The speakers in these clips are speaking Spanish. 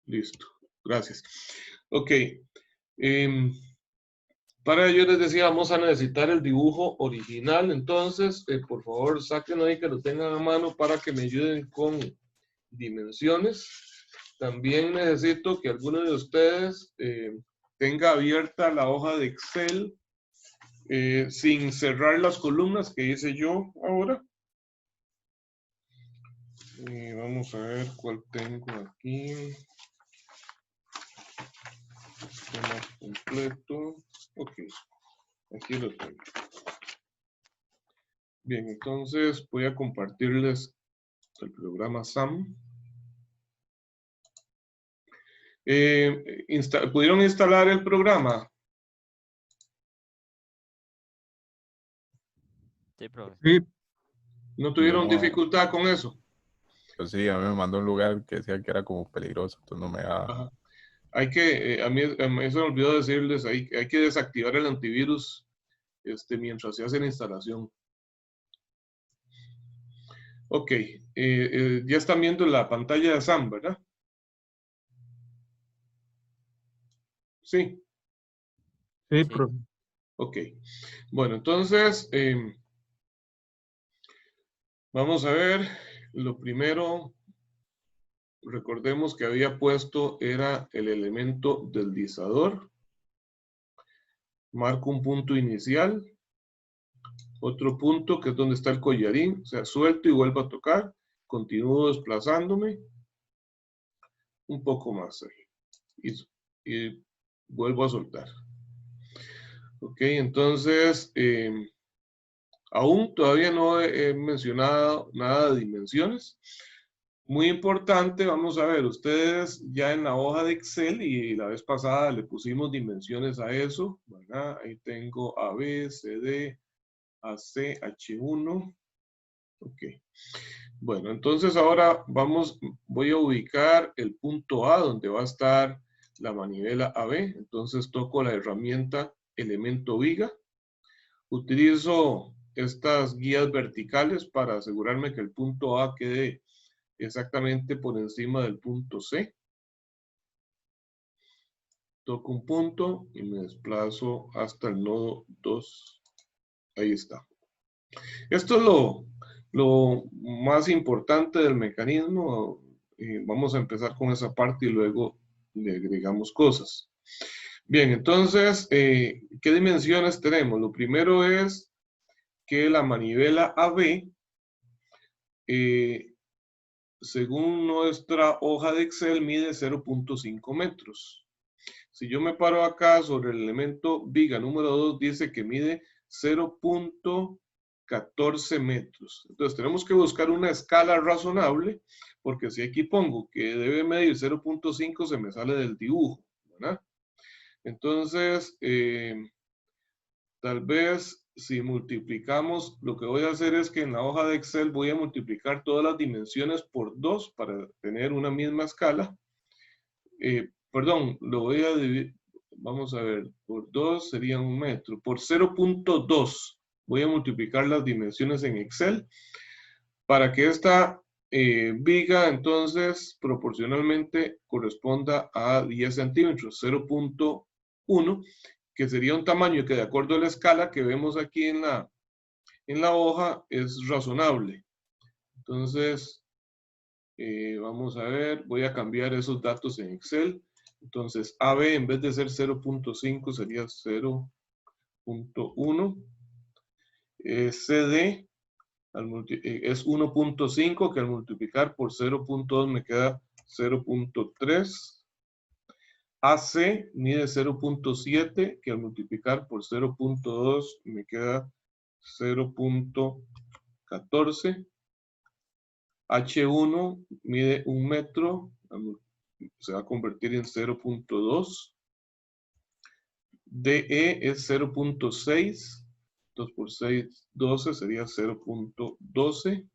Listo. Gracias. Ok. Para ello les decía, vamos a necesitar el dibujo original. Entonces, por favor, sáquenlo ahí que lo tengan a mano para que me ayuden con dimensiones. También necesito que alguno de ustedes tenga abierta la hoja de Excel sin cerrar las columnas que hice yo ahora. Vamos a ver cuál tengo aquí. Tema completo. Ok, aquí lo tengo. Bien, entonces voy a compartirles el programa SAM. ¿Pudieron instalar el programa? Sí, profe. Sí, ¿No tuvieron no. dificultad con eso? Pues sí, a mí me mandó a un lugar que decía que era como peligroso, entonces no me daba. Ajá. Hay que, a mí se me olvidó decirles, hay que desactivar el antivirus mientras se hace la instalación. Ok, ya están viendo la pantalla de SAM, ¿verdad? Sí. Sí, Sí. profe. Ok. Bueno, entonces, vamos a ver. Lo primero, recordemos que había puesto, era el elemento deslizador. Marco un punto inicial. Otro punto que es donde está el collarín. O sea, suelto y vuelvo a tocar. Continúo desplazándome. Un poco más ahí. Y vuelvo a soltar. Ok, entonces, aún todavía no he mencionado nada de dimensiones. Muy importante, vamos a ver, ustedes ya en la hoja de Excel y la vez pasada le pusimos dimensiones a eso, ¿verdad? Ahí tengo AB, CD, AC, H1. Ok. Bueno, entonces ahora voy a ubicar el punto A donde va a estar la manivela AB. Entonces toco la herramienta elemento viga. Utilizo estas guías verticales para asegurarme que el punto A quede exactamente por encima del punto C. Toco un punto y me desplazo hasta el nodo 2. Ahí está. Esto es lo más importante del mecanismo. Vamos a empezar con esa parte y luego le agregamos cosas. Bien, entonces, ¿qué dimensiones tenemos? Lo primero es que la manivela AB, según nuestra hoja de Excel, mide 0.5 metros. Si yo me paro acá sobre el elemento viga número 2, dice que mide 0.14 metros. Entonces tenemos que buscar una escala razonable, porque si aquí pongo que debe medir 0.5, se me sale del dibujo, ¿verdad? Entonces, tal vez si multiplicamos, lo que voy a hacer es que en la hoja de Excel voy a multiplicar todas las dimensiones por 2 para tener una misma escala. Perdón, lo voy a dividir, vamos a ver, por 2 sería 1 metro. Por 0.2 voy a multiplicar las dimensiones en Excel para que esta viga entonces proporcionalmente corresponda a 10 centímetros, 0.1, que sería un tamaño que de acuerdo a la escala que vemos aquí en la hoja es razonable. Entonces, vamos a ver, voy a cambiar esos datos en Excel. Entonces, AB en vez de ser 0.5 sería 0.1. CD es 1.5 que al multiplicar por 0.2 me queda 0.3. AC mide 0.7 que al multiplicar por 0.2 me queda 0.14. H1 mide 1 metro, se va a convertir en 0.2. DE es 0.6. 2 por 6, 12, sería 0.12.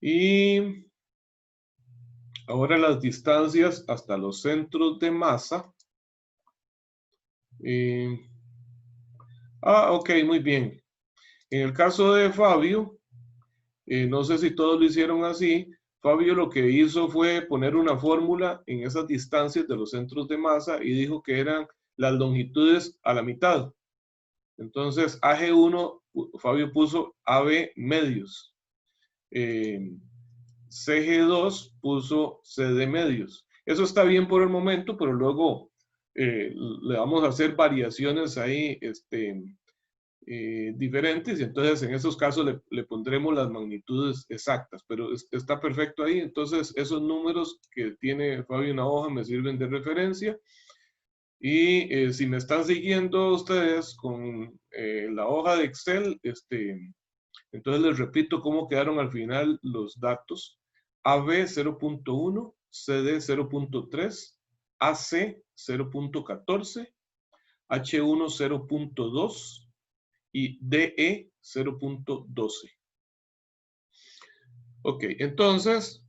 Y ahora las distancias hasta los centros de masa. Ok, muy bien. En el caso de Fabio, no sé si todos lo hicieron así. Fabio lo que hizo fue poner una fórmula en esas distancias de los centros de masa y dijo que eran las longitudes a la mitad. Entonces, AG1, Fabio puso AB medios. CG2 puso CD medios. Eso está bien por el momento, pero luego le vamos a hacer variaciones ahí diferentes, y entonces en esos casos le pondremos las magnitudes exactas, pero está perfecto ahí. Entonces esos números que tiene Fabio en la hoja me sirven de referencia, y si me están siguiendo ustedes con la hoja de Excel, entonces les repito cómo quedaron al final los datos: AB 0.1, CD 0.3, AC 0.14, H1 0.2 y DE 0.12. Ok, entonces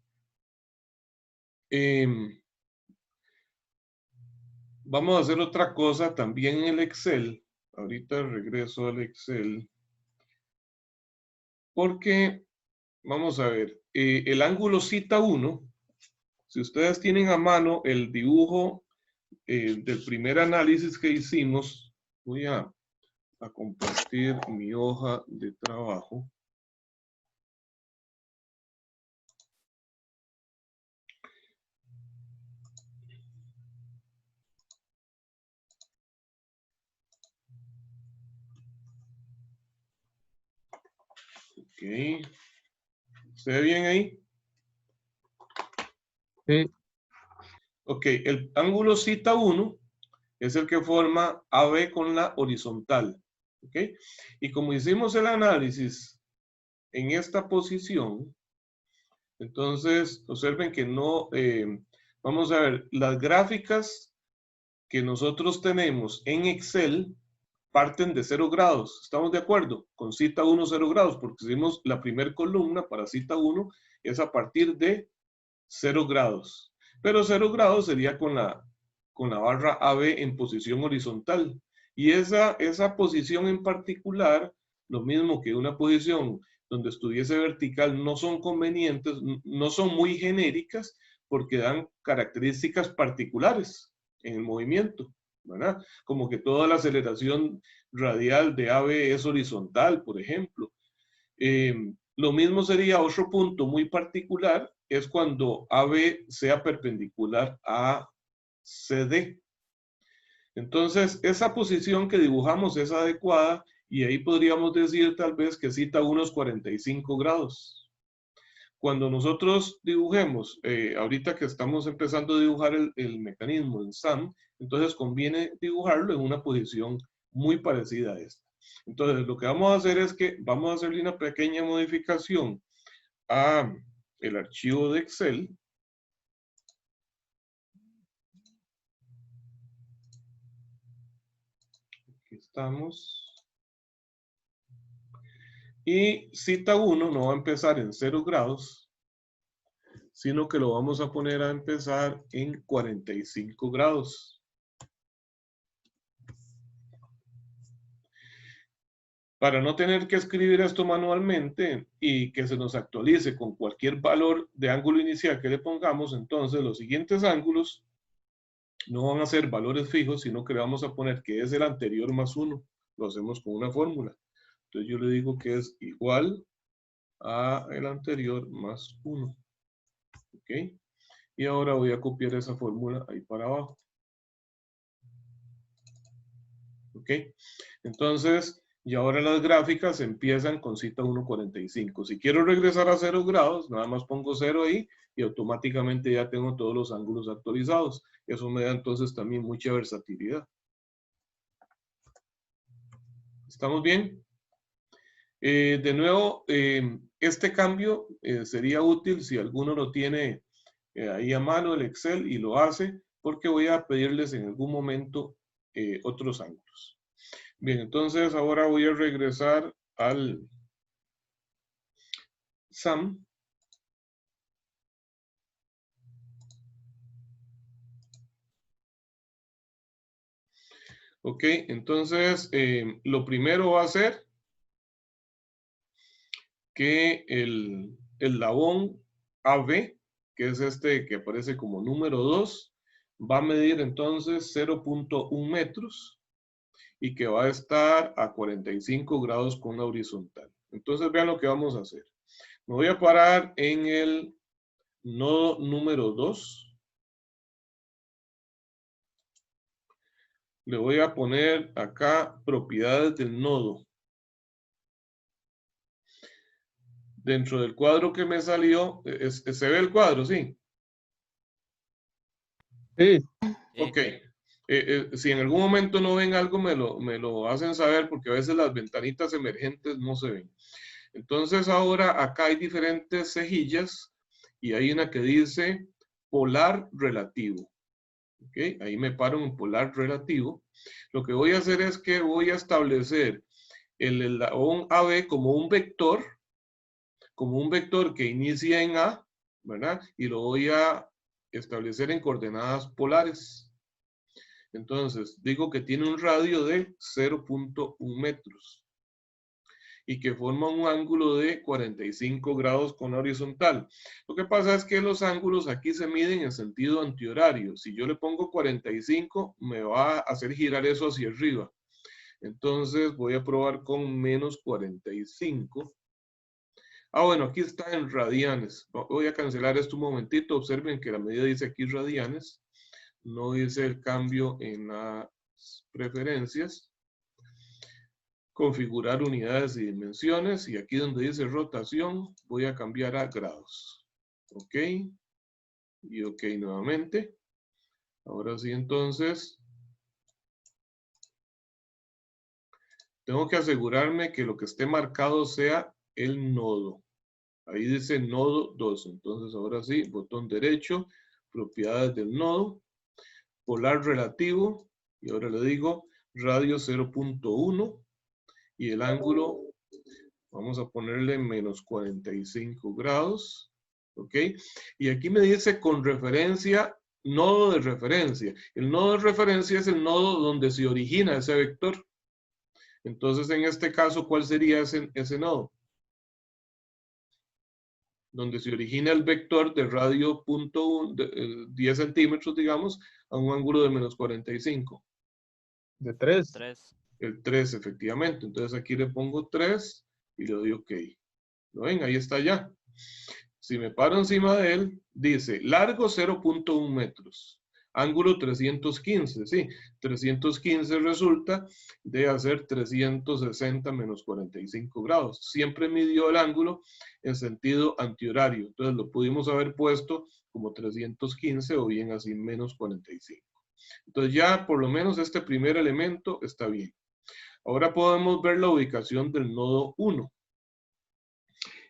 vamos a hacer otra cosa también en el Excel. Ahorita regreso al Excel, porque vamos a ver, el ángulo cita 1, si ustedes tienen a mano el dibujo del primer análisis que hicimos, voy a compartir mi hoja de trabajo. Ok. ¿Se ve bien ahí? Sí. Ok, el ángulo cita 1 es el que forma AB con la horizontal. Ok, y como hicimos el análisis en esta posición, entonces observen que no, vamos a ver, las gráficas que nosotros tenemos en Excel parten de 0 grados. ¿Estamos de acuerdo? Con cita 1, 0 grados, porque hicimos la primera columna para cita 1, es a partir de 0 grados. Pero 0 grados sería con la barra AB en posición horizontal. Y esa posición en particular, lo mismo que una posición donde estuviese vertical, no son convenientes, no son muy genéricas, porque dan características particulares en el movimiento, ¿verdad? Como que toda la aceleración radial de AB es horizontal, por ejemplo. Lo mismo sería otro punto muy particular, es cuando AB sea perpendicular a CD. Entonces, esa posición que dibujamos es adecuada, y ahí podríamos decir tal vez que cita unos 45 grados. Cuando nosotros dibujemos, ahorita que estamos empezando a dibujar el mecanismo en SAM, entonces conviene dibujarlo en una posición muy parecida a esta. Entonces, lo que vamos a hacer es que vamos a hacerle una pequeña modificación a el archivo de Excel. Aquí estamos. Y cita 1 no va a empezar en 0 grados, sino que lo vamos a poner a empezar en 45 grados. Para no tener que escribir esto manualmente y que se nos actualice con cualquier valor de ángulo inicial que le pongamos, entonces los siguientes ángulos no van a ser valores fijos, sino que le vamos a poner que es el anterior más 1. Lo hacemos con una fórmula. Entonces yo le digo que es igual a el anterior más 1. ¿Ok? Y ahora voy a copiar esa fórmula ahí para abajo. ¿Ok? Entonces, y ahora las gráficas empiezan con cita 1.45. Si quiero regresar a 0 grados, nada más pongo 0 ahí y automáticamente ya tengo todos los ángulos actualizados. Eso me da entonces también mucha versatilidad. ¿Estamos bien? De nuevo, este cambio sería útil si alguno lo tiene ahí a mano el Excel y lo hace, porque voy a pedirles en algún momento otros ángulos. Bien, entonces ahora voy a regresar al SAM. Ok, entonces lo primero va a ser que el labón AB, que es este que aparece como número 2, va a medir entonces 0.1 metros y que va a estar a 45 grados con la horizontal. Entonces vean lo que vamos a hacer. Me voy a parar en el nodo número 2. Le voy a poner acá propiedades del nodo. Dentro del cuadro que me salió, ¿se ve el cuadro? Sí. Sí. Ok. Si en algún momento no ven algo, me lo hacen saber porque a veces las ventanitas emergentes no se ven. Entonces ahora acá hay diferentes cejillas y hay una que dice polar relativo. ¿Okay? Ahí me paro en polar relativo. Lo que voy a hacer es que voy a establecer el eslabón AB como un vector que inicia en A, ¿verdad? Y lo voy a establecer en coordenadas polares. Entonces, digo que tiene un radio de 0.1 metros y que forma un ángulo de 45 grados con la horizontal. Lo que pasa es que los ángulos aquí se miden en sentido antihorario. Si yo le pongo 45, me va a hacer girar eso hacia arriba. Entonces voy a probar con menos 45. Ah, bueno, aquí está en radianes. Voy a cancelar esto un momentito. Observen que la medida dice aquí radianes. No dice el cambio en las preferencias. Configurar unidades y dimensiones. Y aquí donde dice rotación, voy a cambiar a grados. Ok. Y ok nuevamente. Ahora sí, entonces. Tengo que asegurarme que lo que esté marcado sea el nodo. Ahí dice nodo 2. Entonces ahora sí, botón derecho, propiedades del nodo, polar relativo, y ahora le digo radio 0.1 y el ángulo, vamos a ponerle menos 45 grados, ¿ok? Y aquí me dice con referencia, nodo de referencia. El nodo de referencia es el nodo donde se origina ese vector. Entonces, en este caso, ¿cuál sería ese nodo? Donde se origina el vector de radio 10 centímetros, digamos, a un ángulo de menos 45. De 3. 3. El 3, efectivamente. Entonces aquí le pongo 3 y le doy OK. ¿Lo ven? Ahí está ya. Si me paro encima de él, dice largo 0.1 metros. Ángulo 315, sí. 315 resulta de hacer 360 menos 45 grados. Siempre midió el ángulo en sentido antihorario. Entonces lo pudimos haber puesto como 315 o bien así menos 45. Entonces ya por lo menos este primer elemento está bien. Ahora podemos ver la ubicación del nodo 1.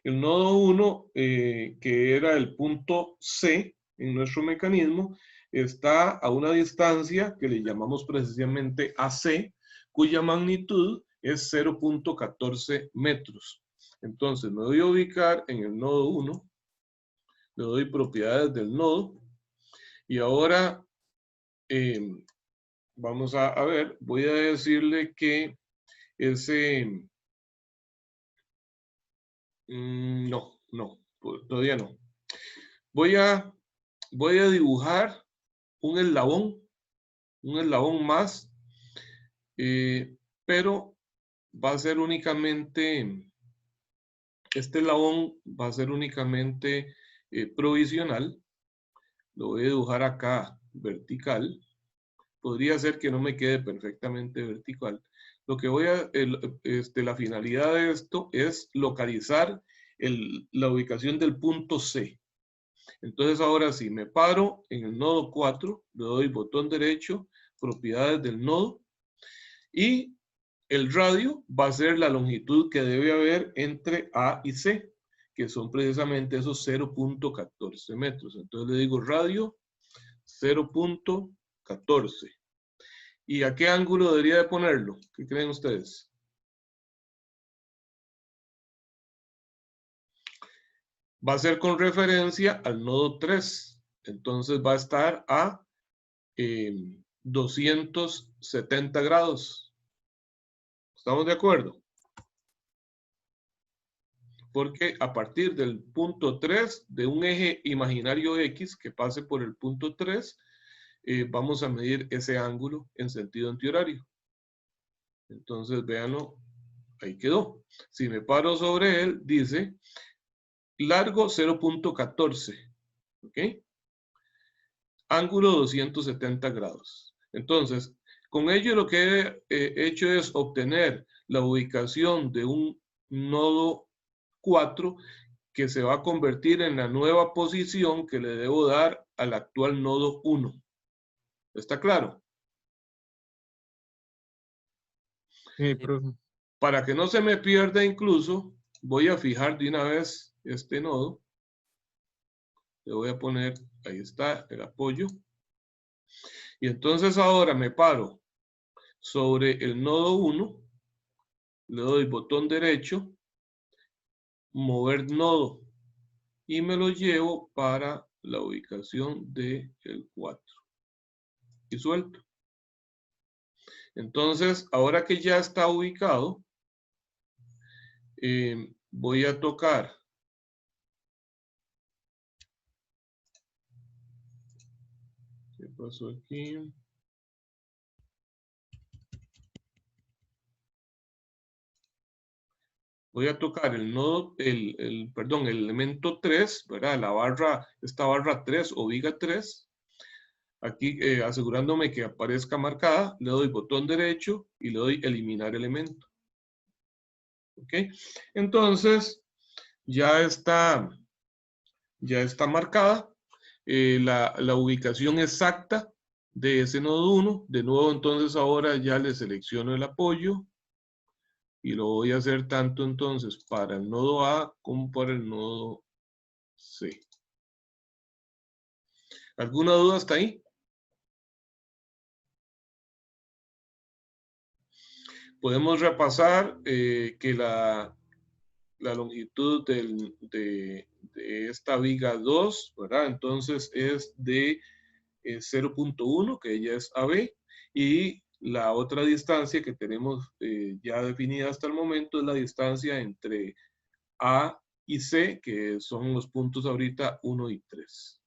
El nodo 1, que era el punto C en nuestro mecanismo, está a una distancia que le llamamos precisamente AC, cuya magnitud es 0.14 metros. Entonces me voy a ubicar en el nodo 1, le doy propiedades del nodo, y ahora vamos a ver, voy a decirle que ese... no, todavía no. Voy a dibujar un eslabón más, pero va a ser únicamente, este eslabón va a ser únicamente provisional. Lo voy a dibujar acá vertical. Podría ser que no me quede perfectamente vertical. Lo que voy a, la finalidad de esto es localizar la ubicación del punto C. Entonces ahora sí, me paro en el nodo 4, le doy botón derecho, propiedades del nodo, y el radio va a ser la longitud que debe haber entre A y C, que son precisamente esos 0.14 metros. Entonces le digo radio 0.14. ¿Y a qué ángulo debería de ponerlo? ¿Qué creen ustedes? Va a ser con referencia al nodo 3. Entonces va a estar a 270 grados. ¿Estamos de acuerdo? porque a partir del punto 3 de un eje imaginario X que pase por el punto 3, vamos a medir ese ángulo en sentido antihorario. Entonces, véanlo, ahí quedó. Si me paro sobre él, dice largo 0.14, ¿ok? Ángulo 270 grados. Entonces, con ello lo que he hecho es obtener la ubicación de un nodo 4 que se va a convertir en la nueva posición que le debo dar al actual nodo 1. ¿Está claro? Sí, profe. Para que no se me pierda incluso, voy a fijar de una vez este nodo. Le voy a poner, ahí está el apoyo. Y entonces ahora me paro sobre el nodo 1, le doy botón derecho, mover nodo y me lo llevo para la ubicación del 4 y suelto. Entonces, ahora que ya está ubicado, voy a tocar ¿qué pasó aquí? Voy a tocar el nodo, perdón, el elemento 3, ¿verdad? La barra, esta barra 3 o viga 3. Aquí asegurándome que aparezca marcada, le doy botón derecho y le doy eliminar elemento. ¿Ok? Entonces, ya está marcada la ubicación exacta de ese nodo 1. De nuevo, entonces ahora ya le selecciono el apoyo y lo voy a hacer tanto entonces para el nodo A como para el nodo C. ¿Alguna duda hasta ahí? Podemos repasar que la longitud de esta viga 2, ¿verdad? Entonces es de 0.1, que ya es AB, y la otra distancia que tenemos ya definida hasta el momento es la distancia entre A y C, que son los puntos ahorita 1 y 3.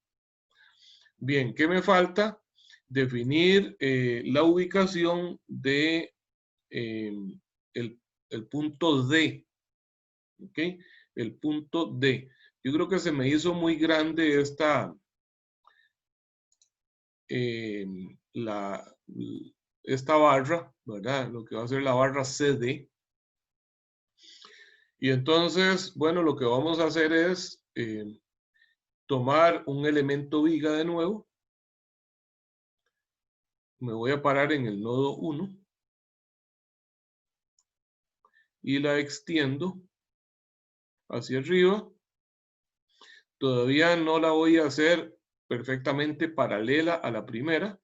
Bien, ¿qué me falta? Definir la ubicación de el punto D, ¿ok? El punto D. Yo creo que se me hizo muy grande esta, esta barra, ¿verdad? Lo que va a ser la barra CD. Y entonces, bueno, lo que vamos a hacer es tomar un elemento viga de nuevo. Me voy a parar en el nodo 1 y la extiendo hacia arriba. Todavía no la voy a hacer perfectamente paralela a la primera,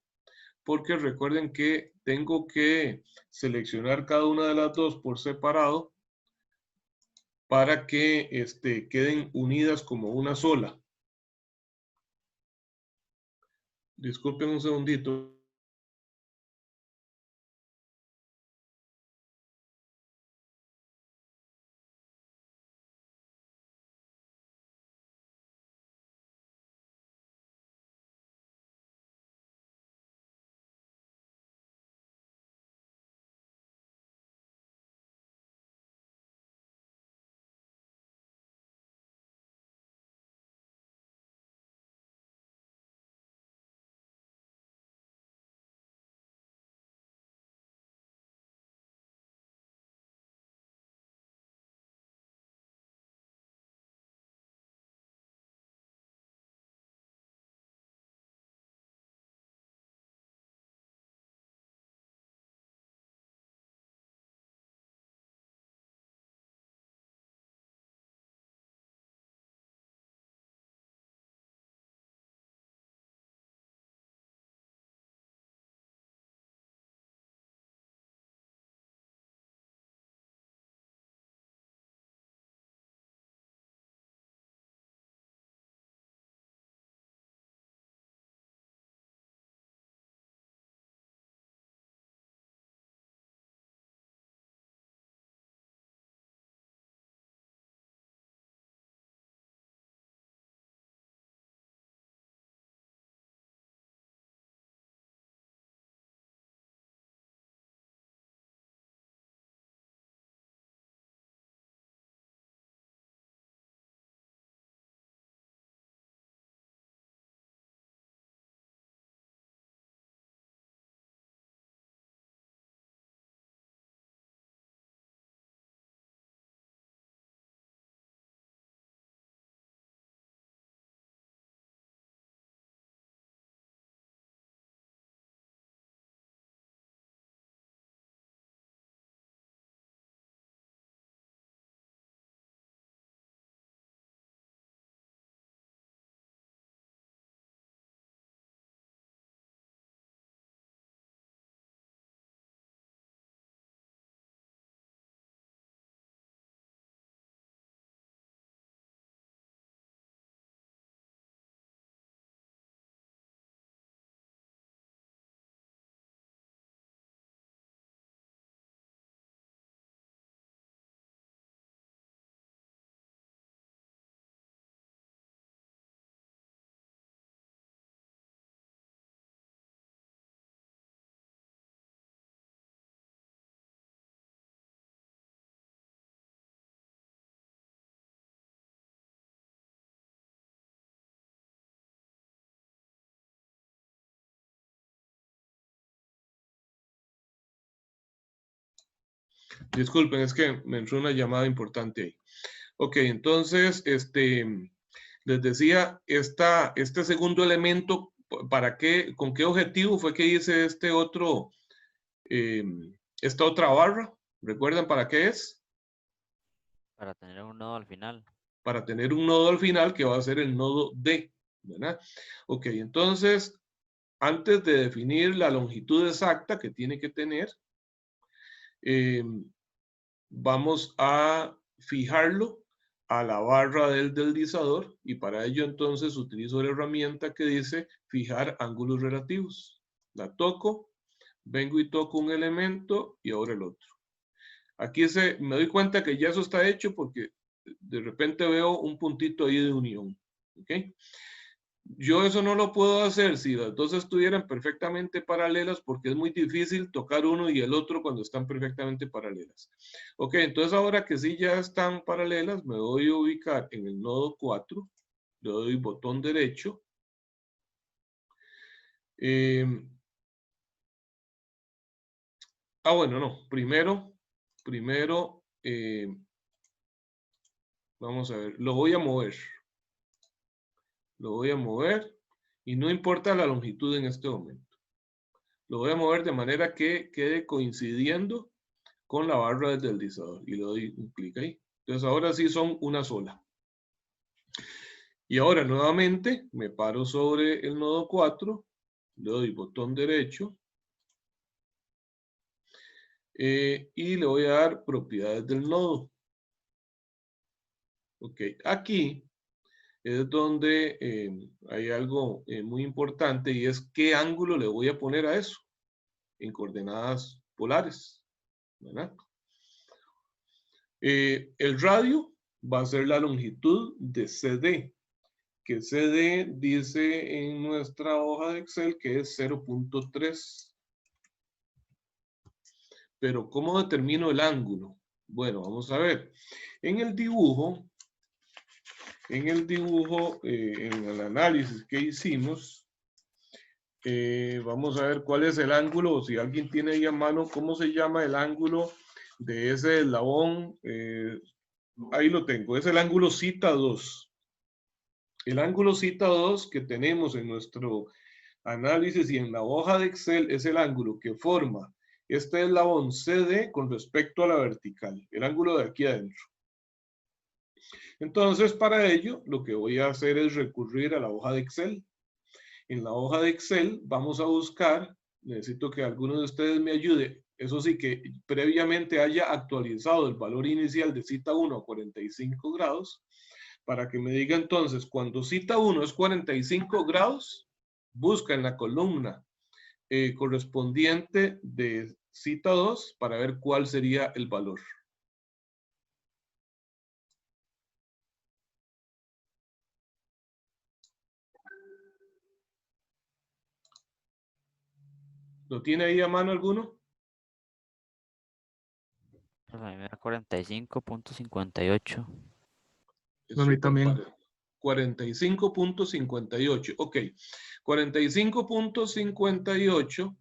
porque recuerden que tengo que seleccionar cada una de las dos por separado para que queden unidas como una sola. Disculpen un segundito. Disculpen, es que me entró una llamada importante ahí. Ok, entonces, les decía, este segundo elemento, ¿para qué, con qué objetivo fue que hice esta otra barra? ¿Recuerdan para qué es? Para tener un nodo al final. Para tener un nodo al final que va a ser el nodo D, ¿verdad? Ok, entonces, antes de definir la longitud exacta que tiene que tener, vamos a fijarlo a la barra del deslizador y para ello entonces utilizo la herramienta que dice fijar ángulos relativos. La toco, vengo y toco un elemento y ahora el otro. Aquí me doy cuenta que ya eso está hecho porque de repente veo un puntito ahí de unión. ¿Ok? Yo eso no lo puedo hacer si las dos estuvieran perfectamente paralelas porque es muy difícil tocar uno y el otro cuando están perfectamente paralelas. Ok, entonces ahora que sí ya están paralelas, me voy a ubicar en el nodo 4, le doy botón derecho. Bueno, no, primero, vamos a ver, lo voy a mover. Lo voy a mover y no importa la longitud en este momento. Lo voy a mover de manera que quede coincidiendo con la barra del deslizador y le doy un clic ahí. Entonces ahora sí son una sola. Y ahora nuevamente me paro sobre el nodo 4, le doy botón derecho y le voy a dar propiedades del nodo. Ok, aquí es donde hay algo muy importante y es qué ángulo le voy a poner a eso en coordenadas polares, ¿verdad? El radio va a ser la longitud de CD, que CD dice en nuestra hoja de Excel que es 0.3. Pero ¿cómo determino el ángulo? Bueno, vamos a ver. En el dibujo, en el análisis que hicimos, vamos a ver cuál es el ángulo, o si alguien tiene ahí a mano, cómo se llama el ángulo de ese eslabón. Ahí lo tengo, es el ángulo cita 2. El ángulo cita 2 que tenemos en nuestro análisis y en la hoja de Excel es el ángulo que forma este eslabón CD con respecto a la vertical, el ángulo de aquí adentro. Entonces, para ello, lo que voy a hacer es recurrir a la hoja de Excel. En la hoja de Excel vamos a buscar, necesito que alguno de ustedes me ayude, eso sí que previamente haya actualizado el valor inicial de cita 1 a 45 grados, para que me diga entonces, cuando cita 1 es 45 grados, busca en la columna correspondiente de cita 2 para ver cuál sería el valor. ¿Lo tiene ahí a mano alguno? Pues a mí me da 45.58. A mí también. 45.58. Ok. 45.58.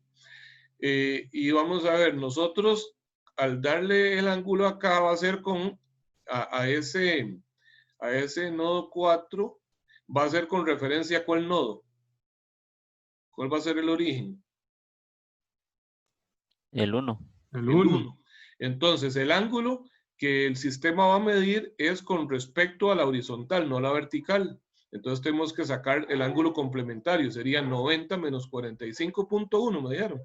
Y vamos a ver, nosotros al darle el ángulo acá va a ser con a ese nodo 4, va a ser con referencia a cuál nodo. ¿Cuál va a ser el origen? El 1. El El 1. 1. Entonces, el ángulo que el sistema va a medir es con respecto a la horizontal, no a la vertical. Entonces, tenemos que sacar el ángulo complementario. Sería 90 menos 45.1, me dijeron.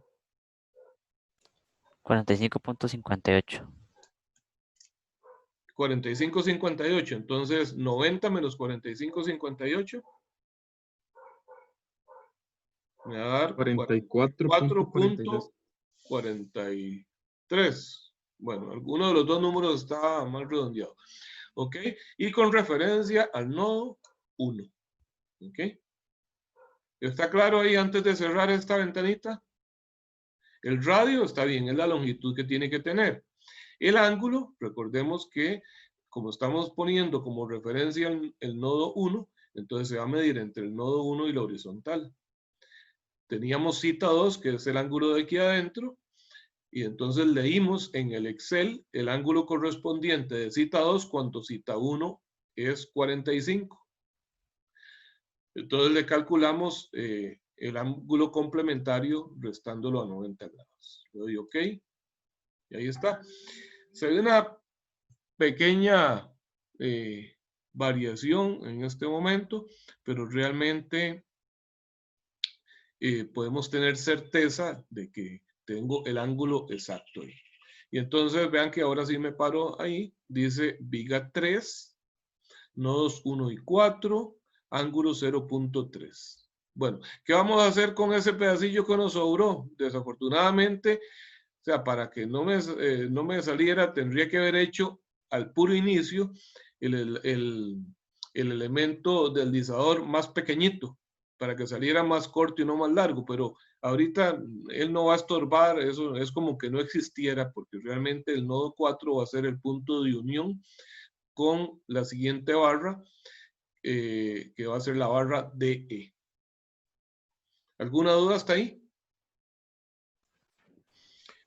45.58. 45.58. Entonces, 90 menos 45.58. Me va a dar 44.42. 44.43. Bueno, alguno de los dos números está mal redondeado. ¿Ok? Y con referencia al nodo 1. ¿Ok? ¿Está claro ahí antes de cerrar esta ventanita? El radio está bien, es la longitud que tiene que tener. El ángulo, recordemos que como estamos poniendo como referencia el nodo 1, entonces se va a medir entre el nodo 1 y la horizontal. Teníamos cita 2, que es el ángulo de aquí adentro, y entonces leímos en el Excel el ángulo correspondiente de cita 2 cuando cita 1 es 45. Entonces le calculamos el ángulo complementario restándolo a 90 grados. Le doy OK y ahí está. Se ve una pequeña variación en este momento, pero realmente podemos tener certeza de que tengo el ángulo exacto ahí. Y entonces vean que ahora sí me paro ahí, dice viga 3, nodos 1 y 4, ángulo 0.3. Bueno, ¿qué vamos a hacer con ese pedacillo que nos sobró? Desafortunadamente, o sea, para que no me saliera, tendría que haber hecho al puro inicio el elemento deslizador más pequeñito, para que saliera más corto y no más largo, pero ahorita él no va a estorbar, eso es como que no existiera, porque realmente el nodo 4 va a ser el punto de unión con la siguiente barra, que va a ser la barra DE. ¿Alguna duda hasta ahí?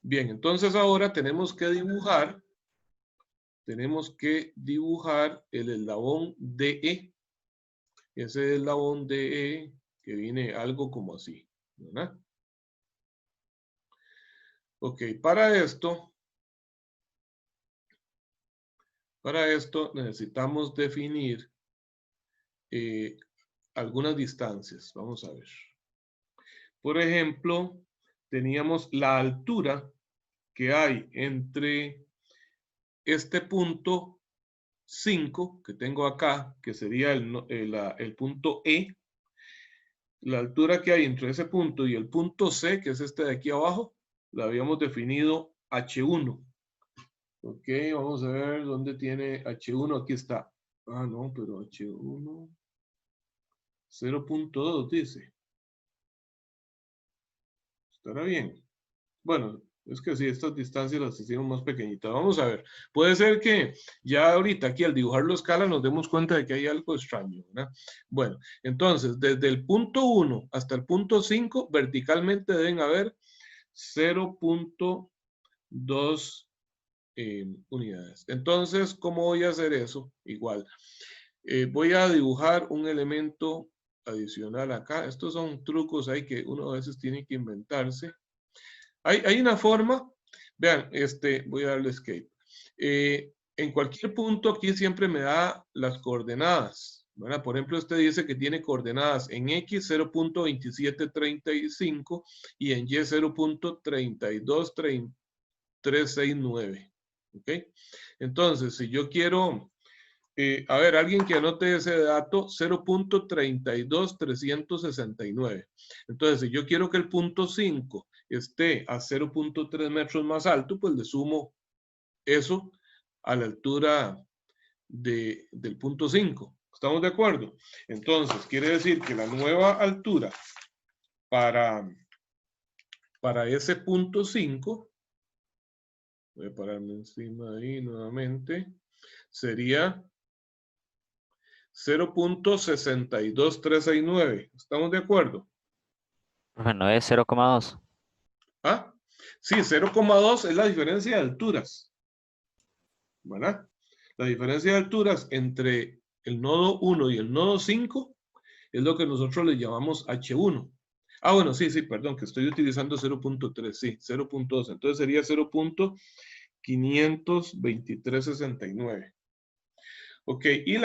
Bien, entonces ahora tenemos que dibujar el eslabón DE. Ese eslabón DE que viene algo como así, ¿verdad? Ok, para esto necesitamos definir algunas distancias. Vamos a ver. Por ejemplo, teníamos la altura que hay entre este punto 5 que tengo acá, que sería el punto E. La altura que hay entre ese punto y el punto C, que es este de aquí abajo, la habíamos definido H1. Ok, vamos a ver dónde tiene H1. Aquí está. Ah, no, pero H1. 0.2 dice. ¿Estará bien? Bueno, es que sí, estas distancias las hicieron más pequeñitas. Vamos a ver. Puede ser que ya ahorita aquí al dibujarlo a escala nos demos cuenta de que hay algo extraño, ¿verdad? Bueno, entonces, desde el punto 1 hasta el punto 5, verticalmente deben haber 0.2 unidades. Entonces, ¿cómo voy a hacer eso? Igual. Voy a dibujar un elemento adicional acá. Estos son trucos ahí que uno a veces tiene que inventarse. Hay una forma, vean, voy a darle escape. En cualquier punto aquí siempre me da las coordenadas, ¿verdad? Por ejemplo, este dice que tiene coordenadas en X 0.2735 y en Y 0.32369. ¿Ok? Entonces, si yo quiero, a ver, alguien que anote ese dato, 0.32369. Entonces, si yo quiero que el punto 5 esté a 0.3 metros más alto, pues le sumo eso a la altura del punto 5. ¿Estamos de acuerdo? Entonces, quiere decir que la nueva altura para ese punto 5, voy a pararme encima ahí nuevamente, sería 0.62369. ¿Estamos de acuerdo? Bueno, es 0,2. ¿Ah? Sí, 0,2 es la diferencia de alturas. ¿Verdad? La diferencia de alturas entre el nodo 1 y el nodo 5 es lo que nosotros le llamamos H1. Ah, bueno, sí, perdón, que estoy utilizando 0.3, sí, 0.2. Entonces sería 0.52369. Ok, y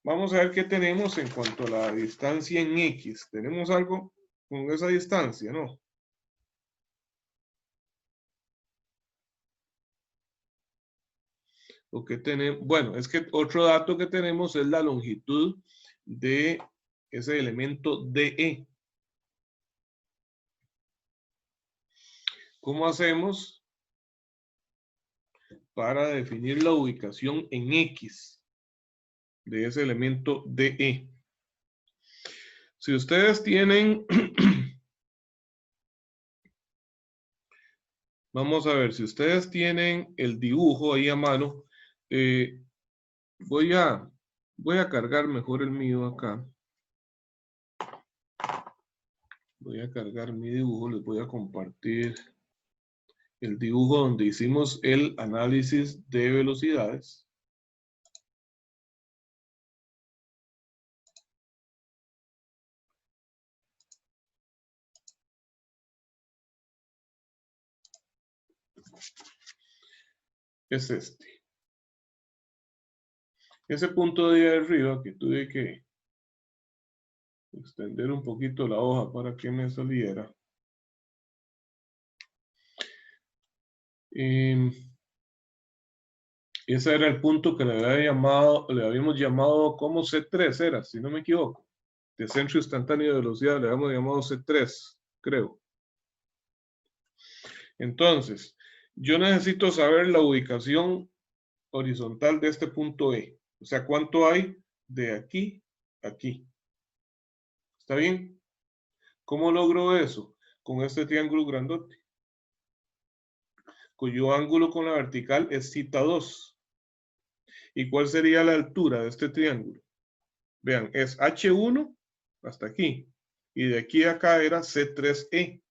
vamos a ver qué tenemos en cuanto a la distancia en X. ¿Tenemos algo con esa distancia? ¿No? ¿O qué tenemos? Bueno, es que otro dato que tenemos es la longitud de ese elemento DE. ¿Cómo hacemos para definir la ubicación en X de ese elemento DE? Si ustedes tienen, vamos a ver, si ustedes tienen el dibujo ahí a mano, voy a cargar mejor el mío acá. Voy a cargar mi dibujo, les voy a compartir el dibujo donde hicimos el análisis de velocidades. Es este. Ese punto de ahí arriba que tuve que extender un poquito la hoja para que me saliera. Ese era el punto que le habíamos llamado como C3, era, si no me equivoco. De centro instantáneo de velocidad, le habíamos llamado C3, creo. Entonces, yo necesito saber la ubicación horizontal de este punto E. O sea, ¿cuánto hay de aquí a aquí? ¿Está bien? ¿Cómo logro eso? Con este triángulo grandote, cuyo ángulo con la vertical es θ2. ¿Y cuál sería la altura de este triángulo? Vean, es H1 hasta aquí. Y de aquí a acá era C3E.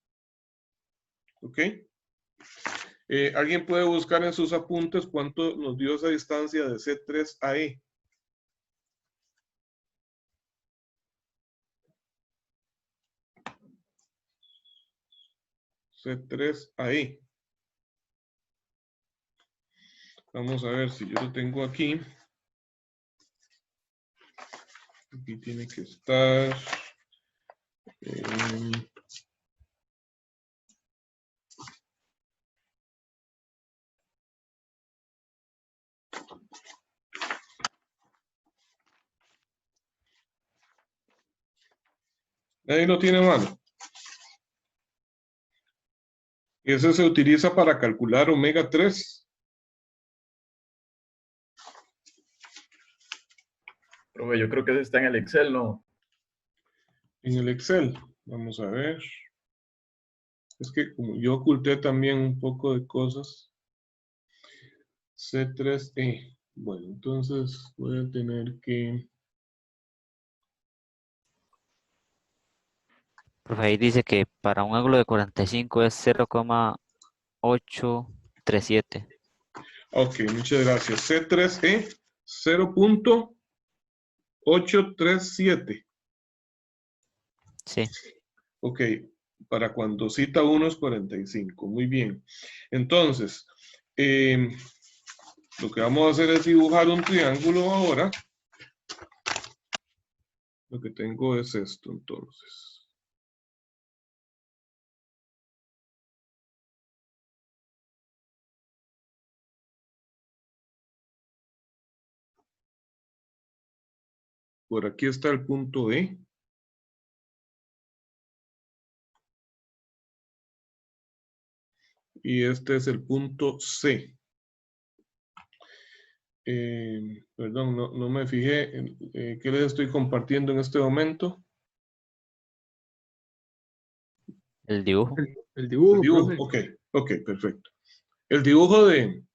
¿Ok? ¿Alguien puede buscar en sus apuntes cuánto nos dio esa distancia de C3 a E? C3 a E. Vamos a ver si yo lo tengo aquí. Aquí tiene que estar. Ahí lo tiene a mano. Ese se utiliza para calcular omega 3. Profe, yo creo que ese está en el Excel, ¿no? En el Excel. Vamos a ver. Es que como yo oculté también un poco de cosas. C3E. Bueno, entonces voy a tener que... Profe, ahí dice que para un ángulo de 45 es 0,837. Ok, muchas gracias. C3E 0.837. Sí. Ok, para cuando cita 1 es 45. Muy bien. Entonces, lo que vamos a hacer es dibujar un triángulo ahora. Lo que tengo es esto, entonces. Por aquí está el punto E. Y este es el punto C. Perdón, no me fijé en qué les estoy compartiendo en este momento. El dibujo. El dibujo, El dibujo, profe. ok, perfecto. El dibujo en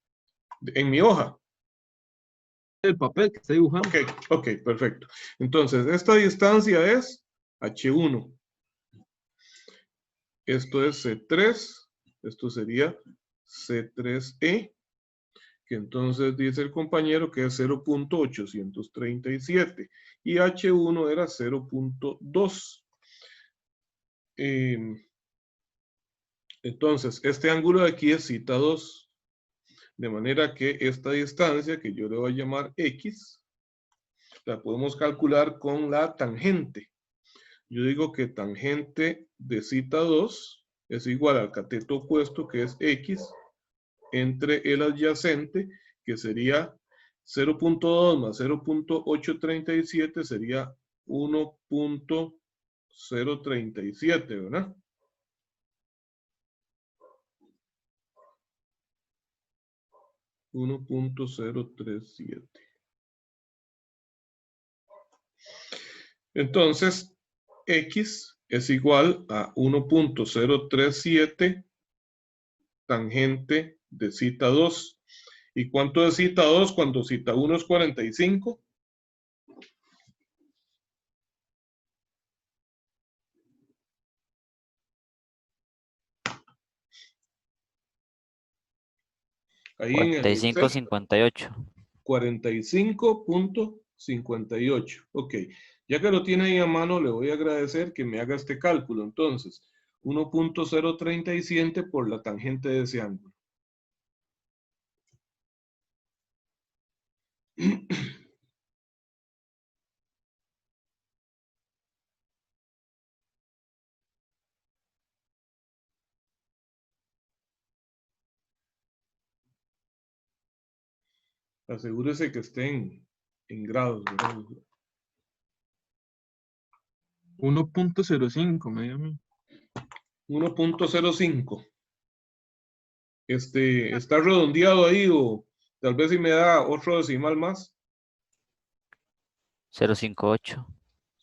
mi hoja. El papel que está dibujando. Ok, perfecto. Entonces, esta distancia es H1. Esto es C3. Esto sería C3E. Que entonces dice el compañero que es 0.837. Y H1 era 0.2. Entonces, este ángulo de aquí es θ2. De manera que esta distancia, que yo le voy a llamar X, la podemos calcular con la tangente. Yo digo que tangente de θ2 es igual al cateto opuesto, que es X, entre el adyacente, que sería 0.2 más 0.837, sería 1.037, ¿verdad? .037. Entonces, X es igual a 1.037 tangente de θ2. ¿Y cuánto es θ2 cuando θ1 es 45? Ahí en el Excel, 45.58. 45.58. Ok, ya que lo tiene ahí a mano, le voy a agradecer que me haga este cálculo. Entonces, 1.037 por la tangente de ese ángulo. Asegúrese que estén en grados, ¿verdad? 1.05, me dio a mí. 1.05. ¿Está redondeado ahí o tal vez si me da otro decimal más? 0.58.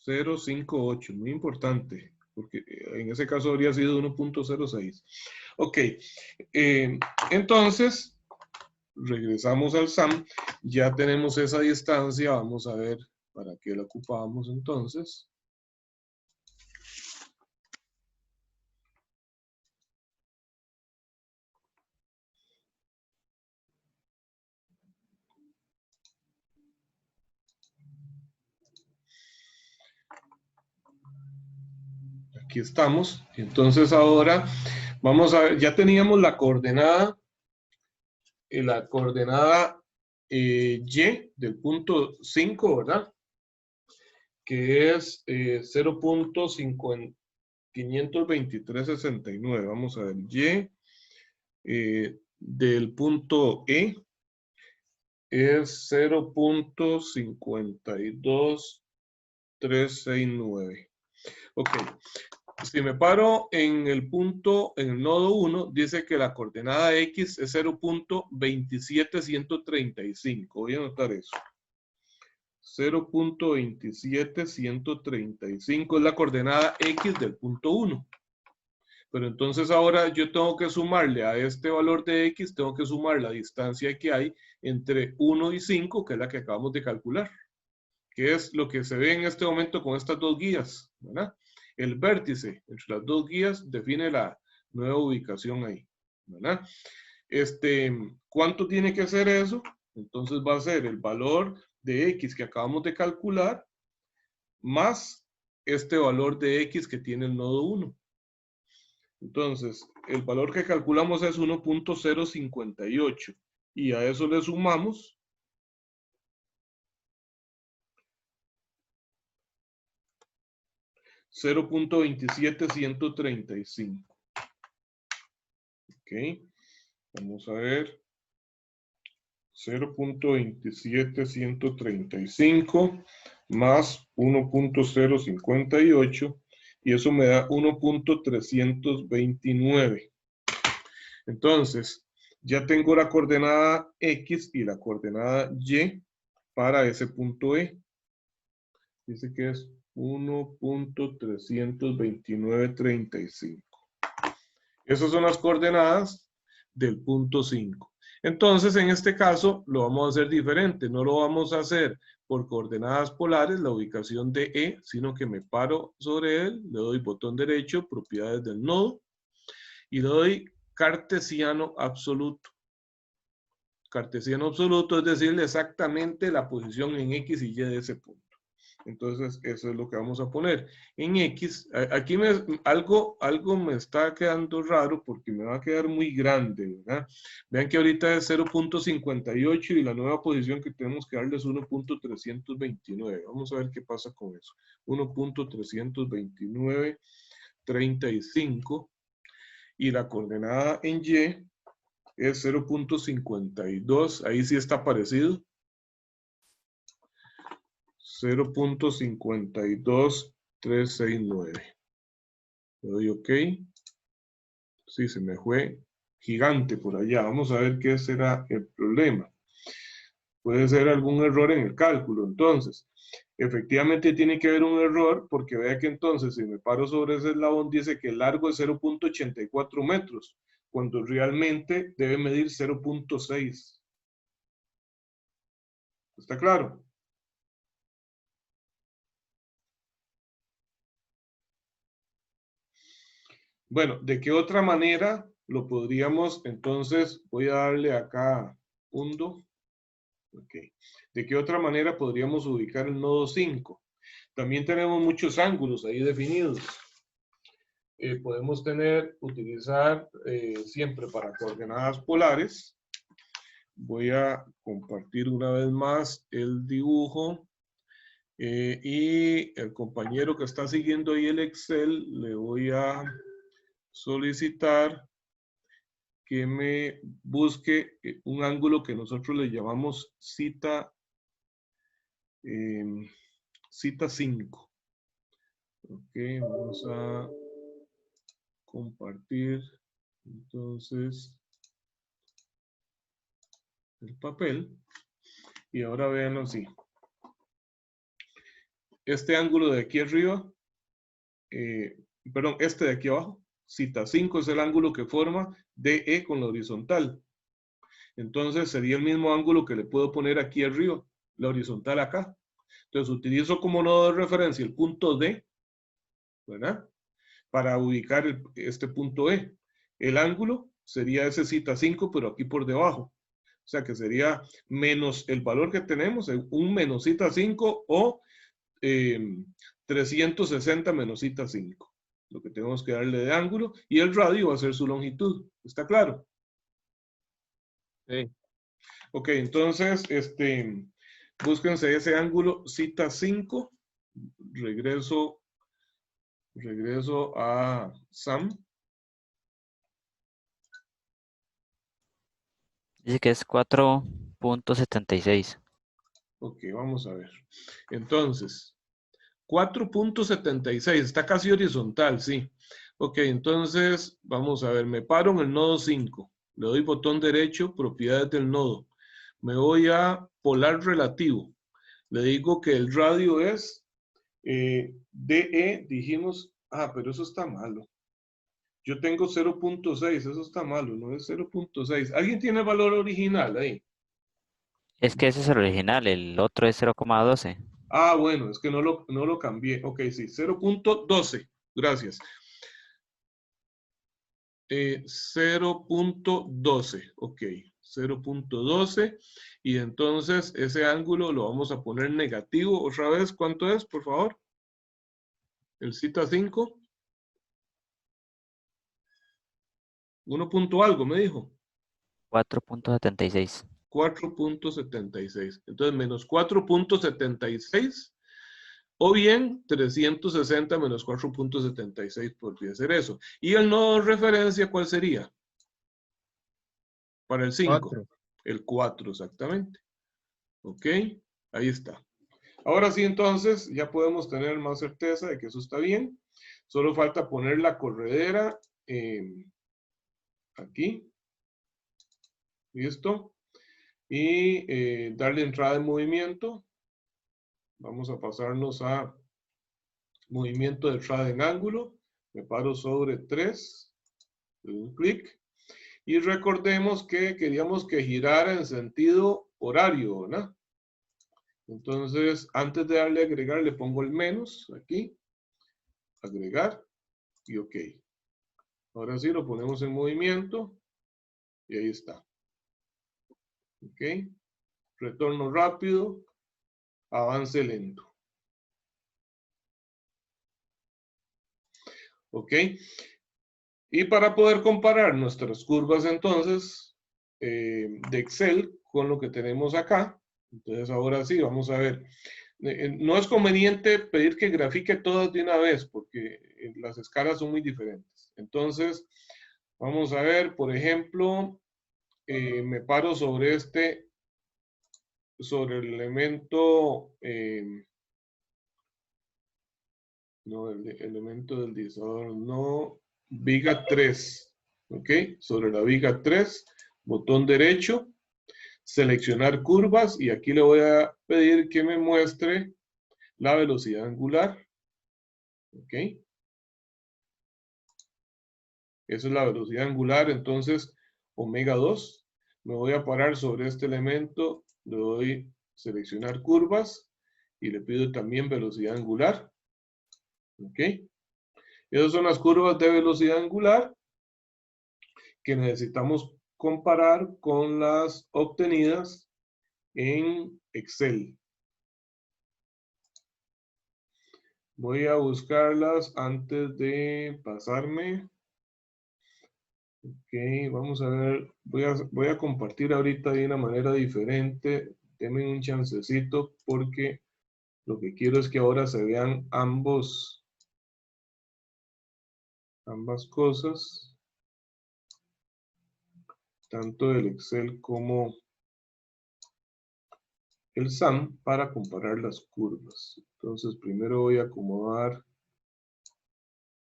0.58, muy importante, porque en ese caso habría sido 1.06. Ok, entonces, regresamos al SAM, ya tenemos esa distancia, vamos a ver para qué la ocupamos entonces. Aquí estamos, entonces ahora vamos a ver, ya teníamos la coordenada Y del punto 5, ¿verdad? Que es 0.52369. Vamos a ver, Y del punto E es 0.52369. Ok, si me paro en el punto, en el nodo 1, dice que la coordenada X es 0.27135. Voy a anotar eso. 0.27135 es la coordenada X del punto 1. Pero entonces ahora yo tengo que sumarle a este valor de X, tengo que sumar la distancia que hay entre 1 y 5, que es la que acabamos de calcular, que es lo que se ve en este momento con estas dos guías, ¿verdad? El vértice entre las dos guías define la nueva ubicación ahí, ¿verdad? ¿Cuánto tiene que ser eso? Entonces va a ser el valor de X que acabamos de calcular más este valor de X que tiene el nodo 1. Entonces, el valor que calculamos es 1.058 y a eso le sumamos 0.27135. Ok, vamos a ver. 0.27135 más 1.058 y eso me da 1.329. Entonces, ya tengo la coordenada X y la coordenada Y para ese punto E. Dice que es 1.32935. Esas son las coordenadas del punto 5. Entonces, en este caso, lo vamos a hacer diferente. No lo vamos a hacer por coordenadas polares, la ubicación de E, sino que me paro sobre él, le doy botón derecho, propiedades del nodo, y le doy cartesiano absoluto. Cartesiano absoluto es decirle exactamente la posición en X y Y de ese punto. Entonces, eso es lo que vamos a poner. En X, aquí algo me está quedando raro porque me va a quedar muy grande, ¿verdad? Vean que ahorita es 0.58 y la nueva posición que tenemos que darle es 1.329. Vamos a ver qué pasa con eso. 1.329.35 y la coordenada en Y es 0.52. Ahí sí está parecido. 0.52369. Le doy OK. Sí, se me fue gigante por allá. Vamos a ver qué será el problema. Puede ser algún error en el cálculo. Entonces, efectivamente tiene que haber un error porque vea que entonces si me paro sobre ese eslabón dice que el largo es 0.84 metros, cuando realmente debe medir 0.6. ¿Está claro? Bueno, ¿de qué otra manera lo podríamos, entonces, voy a darle acá undo. Ok. ¿De qué otra manera podríamos ubicar el nodo 5? También tenemos muchos ángulos ahí definidos. Podemos utilizar siempre para coordenadas polares. Voy a compartir una vez más el dibujo. Y el compañero que está siguiendo ahí el Excel, le voy a solicitar que me busque un ángulo que nosotros le llamamos cita 5. Ok, vamos a compartir entonces el papel. Y ahora véanlo así. Este ángulo de aquí arriba, perdón, este de aquí abajo, cita 5 es el ángulo que forma DE con la horizontal. Entonces sería el mismo ángulo que le puedo poner aquí arriba, la horizontal acá. Entonces utilizo como nodo de referencia el punto D, ¿verdad? Para ubicar este punto E. El ángulo sería ese cita 5, pero aquí por debajo. O sea que sería menos el valor que tenemos, un menos cita 5 o 360 menos cita 5. Lo que tenemos que darle de ángulo. Y el radio va a ser su longitud. ¿Está claro? Sí. Ok, entonces, búsquense ese ángulo cita 5. Regreso a Sam. Dice que es 4.76. Ok, vamos a ver. Entonces, 4.76, está casi horizontal, sí. Ok, entonces, vamos a ver, me paro en el nodo 5. Le doy botón derecho, propiedades del nodo. Me voy a polar relativo. Le digo que el radio es DE, dijimos, pero eso está malo. Yo tengo 0.6, eso está malo, no es 0.6. ¿Alguien tiene el valor original ahí? Es que ese es el original, el otro es 0.12. Bueno, es que no lo cambié. Ok, sí, 0.12. Gracias. 0.12. Ok, 0.12. Y entonces ese ángulo lo vamos a poner negativo. Otra vez, ¿cuánto es, por favor? El cita 5. 1 punto algo, me dijo. 4.76. 4.76. Entonces, menos 4.76. O bien 360 menos 4.76 podría ser eso. ¿Y el nodo de referencia cuál sería? Para el 5. 4. El 4, exactamente. Ok, ahí está. Ahora sí, entonces, ya podemos tener más certeza de que eso está bien. Solo falta poner la corredera aquí. ¿Listo? Y darle entrada en movimiento. Vamos a pasarnos a movimiento de entrada en ángulo. Me paro sobre 3. Un clic. Y recordemos que queríamos que girara en sentido horario, ¿verdad? Entonces, antes de darle a agregar, le pongo el menos aquí. Agregar. Y OK. Ahora sí, lo ponemos en movimiento. Y ahí está. OK. Retorno rápido. Avance lento. OK. Y para poder comparar nuestras curvas entonces de Excel con lo que tenemos acá, entonces ahora sí, vamos a ver. No es conveniente pedir que grafique todas de una vez porque las escalas son muy diferentes. Entonces, vamos a ver, por ejemplo, me paro sobre sobre el elemento, no, el elemento del divisor, no, viga 3, ¿ok? Sobre la viga 3, botón derecho, seleccionar curvas y aquí le voy a pedir que me muestre la velocidad angular, ¿ok? Esa es la velocidad angular, entonces, omega 2, me voy a parar sobre este elemento, le doy seleccionar curvas y le pido también velocidad angular, ¿ok? Esas son las curvas de velocidad angular. que necesitamos comparar con las obtenidas en Excel. Voy a buscarlas antes de pasarme. Ok, vamos a ver. Voy a compartir ahorita de una manera diferente. Denme un chancecito porque lo que quiero es que ahora se vean ambas cosas. Tanto el Excel como el SAM para comparar las curvas. Entonces primero voy a acomodar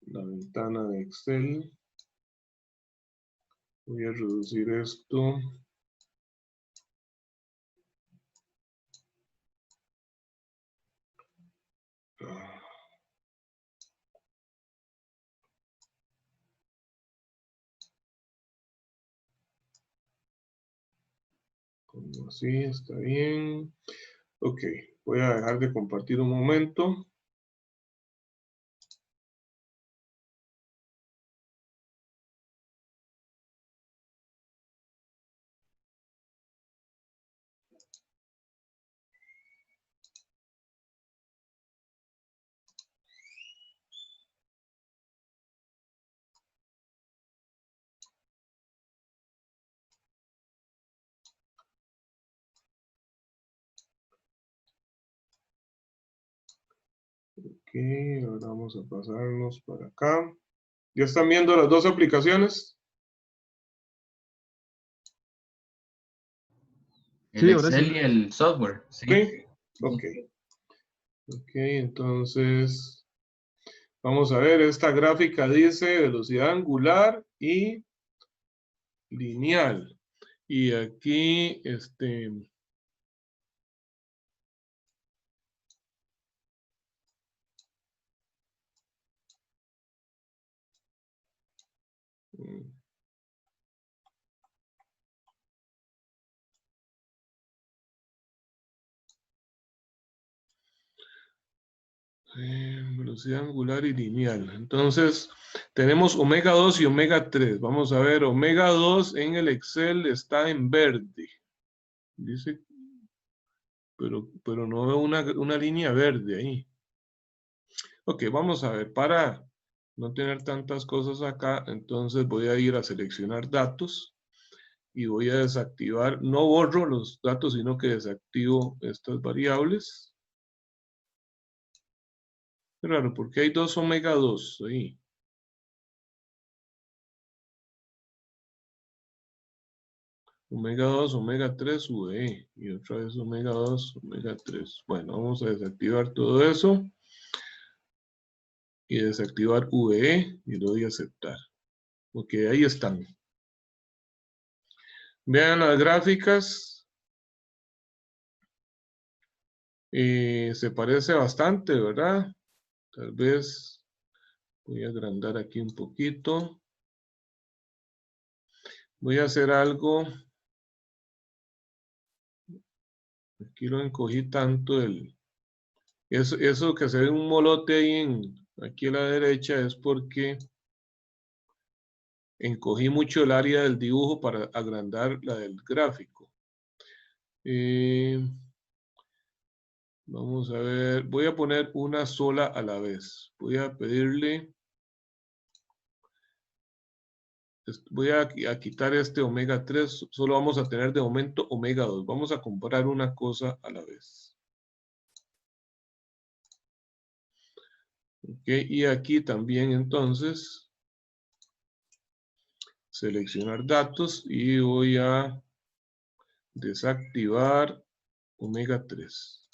la ventana de Excel. Voy a reducir esto. Como así, está bien. Ok, voy a dejar de compartir un momento. Ok, ahora vamos a pasarnos para acá. ¿Ya están viendo las dos aplicaciones? El Sí, ahora Excel sí. y el software. Sí. Sí. Ok. Ok, entonces vamos a ver, esta gráfica dice velocidad angular y lineal. Y aquí, velocidad angular y lineal. Entonces, tenemos omega 2 y omega 3. Vamos a ver, omega 2 en el Excel está en verde. Dice, pero no veo una línea verde ahí. Ok, vamos a ver, para no tener tantas cosas acá, entonces voy a ir a seleccionar datos y voy a desactivar, no borro los datos, sino que desactivo estas variables. Claro, porque hay dos omega 2 ahí. Omega 2, omega 3, UVE. Y otra vez omega 2, omega 3. Bueno, vamos a desactivar todo eso. Y desactivar VE y le doy a aceptar. Ok, ahí están. Vean las gráficas. Se parece bastante, ¿verdad? Tal vez voy a agrandar aquí un poquito. Voy a hacer algo. Aquí lo encogí tanto eso que se ve un molote ahí aquí a la derecha es porque encogí mucho el área del dibujo para agrandar la del gráfico. Vamos a ver, voy a poner una sola a la vez. Voy a pedirle, voy a quitar este omega 3, solo vamos a tener de momento omega 2. Vamos a comparar una cosa a la vez. Ok, y aquí también entonces, seleccionar datos y voy a desactivar omega 3.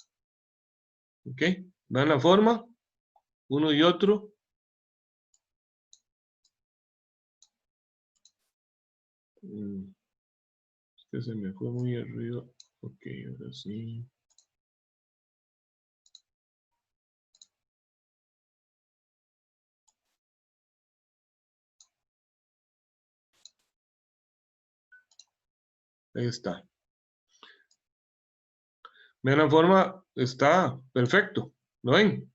Ok, ¿vean la forma? Uno y otro. Es que se me fue muy arriba. Ok, ahora sí. Ahí está. Vean la forma, está perfecto. ¿Lo ven?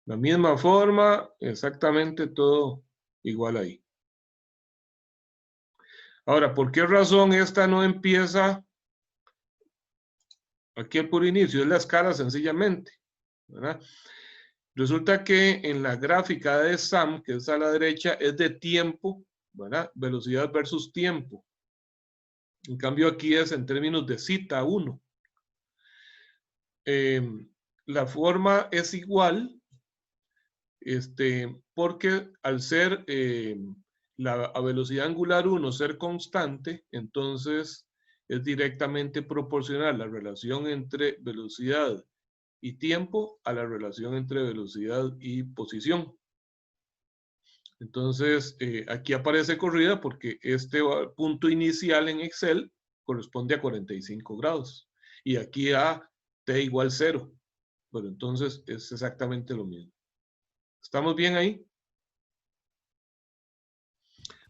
La misma forma, exactamente todo igual ahí. Ahora, ¿por qué razón esta no empieza aquí por inicio? Es la escala sencillamente, ¿verdad? Resulta que en la gráfica de SAM, que es a la derecha, es de tiempo, ¿verdad? Velocidad versus tiempo. En cambio aquí es en términos de cita 1. La forma es igual, porque al ser a velocidad angular 1 ser constante, entonces es directamente proporcional la relación entre velocidad y tiempo a la relación entre velocidad y posición. Entonces, aquí aparece corrida porque este punto inicial en Excel corresponde a 45 grados. Y aquí a t igual 0. Bueno, entonces es exactamente lo mismo. ¿Estamos bien ahí?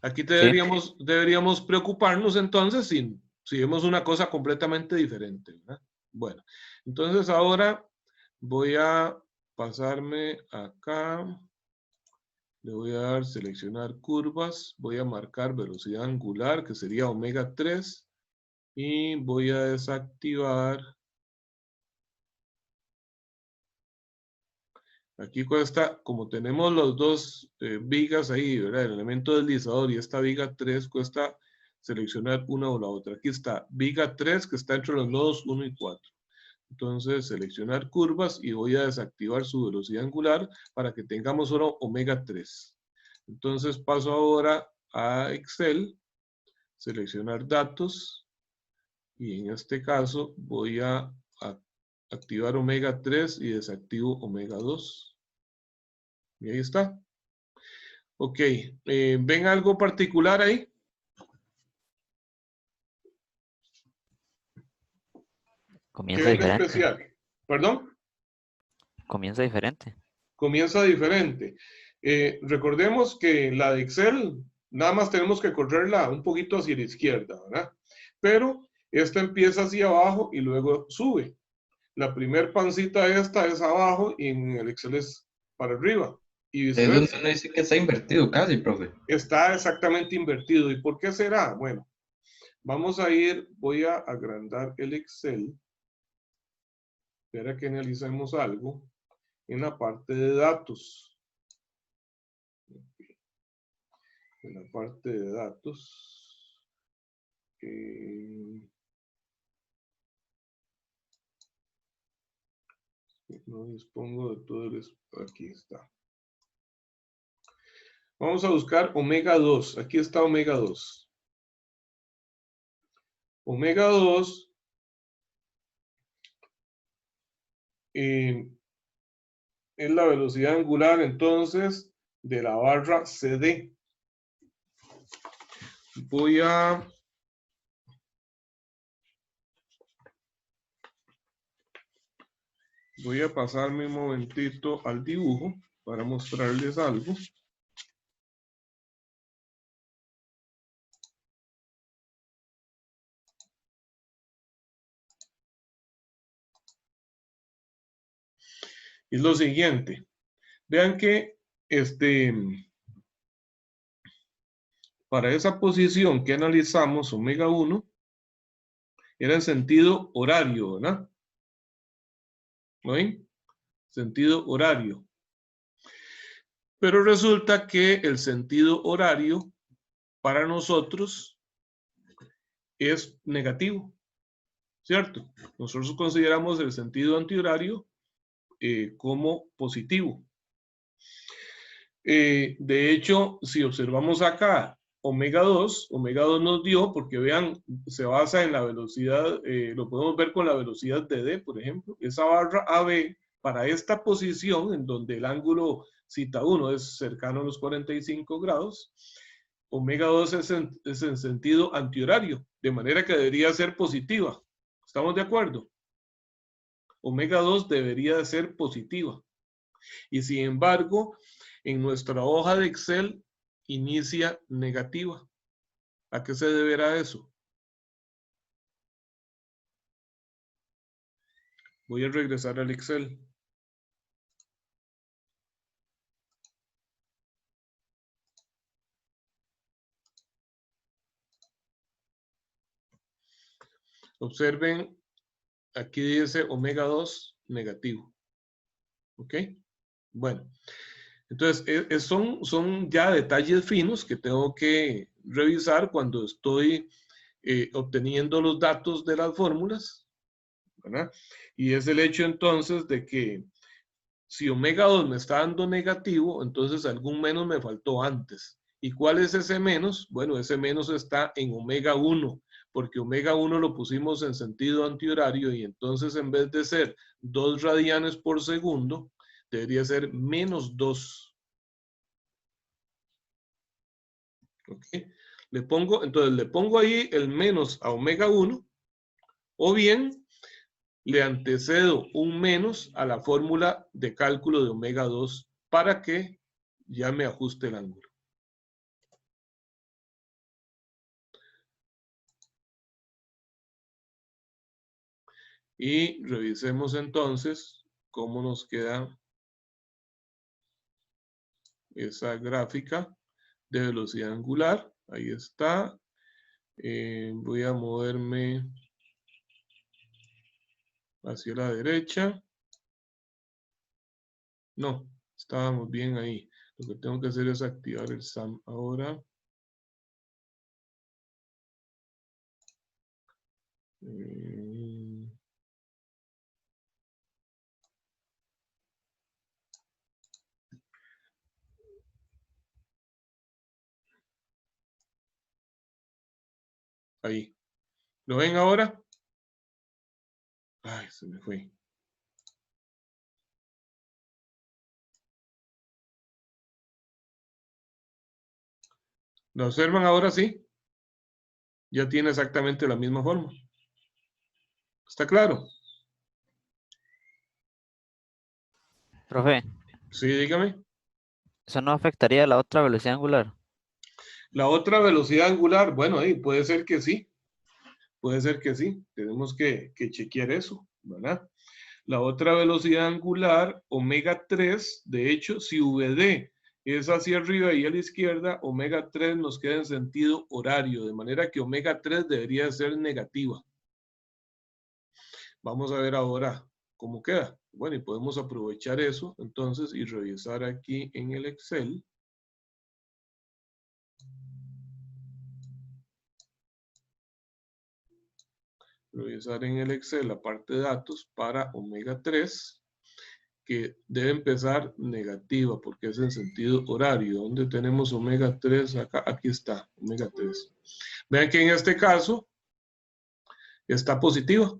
Aquí deberíamos preocuparnos entonces si vemos una cosa completamente diferente, ¿verdad? Bueno, entonces ahora voy a pasarme acá. Le voy a dar seleccionar curvas. Voy a marcar velocidad angular, que sería omega 3. Y voy a desactivar. Aquí cuesta, como tenemos los dos vigas ahí, ¿verdad? El elemento deslizador y esta viga 3 cuesta seleccionar una o la otra. Aquí está viga 3 que está entre los nodos 1 y 4. Entonces seleccionar curvas y voy a desactivar su velocidad angular para que tengamos solo omega 3. Entonces paso ahora a Excel, seleccionar datos y en este caso voy a activar omega 3 y desactivo omega 2. Y ahí está. Ok, ¿ven algo particular ahí? Comienza ¿Qué ven diferente. especial? ¿Perdón? Comienza diferente. Comienza diferente. Recordemos que la de Excel, nada más tenemos que correrla un poquito hacia la izquierda, ¿verdad? Pero esta empieza hacia abajo y luego sube. La primer pancita esta es abajo y en el Excel es para arriba. Y Es donde viceversa. uno dice que está invertido casi, profe. Está exactamente invertido. ¿Y por qué será? Bueno, vamos a ir, voy a agrandar el Excel. Espera que analicemos algo en la parte de datos. En la parte de datos. No dispongo de todo el... Aquí está. Vamos a buscar omega 2. Aquí está omega 2. Omega 2 es la velocidad angular entonces de la barra CD. Voy a pasarme un momentito al dibujo para mostrarles algo. Es lo siguiente. Vean que para esa posición que analizamos, omega 1, era en sentido horario, ¿verdad? ¿No ven? Sentido horario. Pero resulta que el sentido horario para nosotros es negativo, ¿cierto? Nosotros consideramos el sentido antihorario como positivo. De hecho, si observamos acá, omega 2 nos dio, porque vean, se basa en la velocidad, lo podemos ver con la velocidad de D, por ejemplo, esa barra AB para esta posición en donde el ángulo cita 1 es cercano a los 45 grados, omega 2 es en sentido antihorario, de manera que debería ser positiva. ¿Estamos de acuerdo? Omega 2 debería de ser positiva. Y sin embargo, en nuestra hoja de Excel inicia negativa. ¿A qué se deberá eso? Voy a regresar al Excel. Observen, aquí dice omega 2 negativo. ¿Ok? Bueno, entonces son ya detalles finos que tengo que revisar cuando estoy obteniendo los datos de las fórmulas, ¿verdad? Y es el hecho entonces de que si omega 2 me está dando negativo, entonces algún menos me faltó antes. ¿Y cuál es ese menos? Bueno, ese menos está en omega 1, porque omega 1 lo pusimos en sentido antihorario y entonces en vez de ser 2 radianes por segundo, debería ser menos 2. ¿Ok? Entonces le pongo ahí el menos a omega 1, o bien le antecedo un menos a la fórmula de cálculo de omega 2 para que ya me ajuste el ángulo. Y revisemos entonces cómo nos queda esa gráfica de velocidad angular. Ahí está. Voy a moverme hacia la derecha. No, estábamos bien ahí. Lo que tengo que hacer es activar el SAM ahora. Ahí. ¿Lo ven ahora? Ay, se me fue. ¿Lo observan ahora sí? Ya tiene exactamente la misma forma. ¿Está claro? Profe, Sí, dígame. ¿eso no afectaría la otra velocidad angular? La otra velocidad angular, bueno, ahí puede ser que sí. Puede ser que sí. Tenemos que chequear eso, ¿verdad? La otra velocidad angular, omega 3, de hecho, si VD es hacia arriba y a la izquierda, omega 3 nos queda en sentido horario, de manera que omega 3 debería ser negativa. Vamos a ver ahora cómo queda. Bueno, y podemos aprovechar eso entonces y revisar aquí en el Excel. Revisar en el Excel la parte de datos para omega 3, que debe empezar negativa porque es en sentido horario. ¿Dónde tenemos omega 3? Acá, aquí está, omega 3. Vean que en este caso está positiva.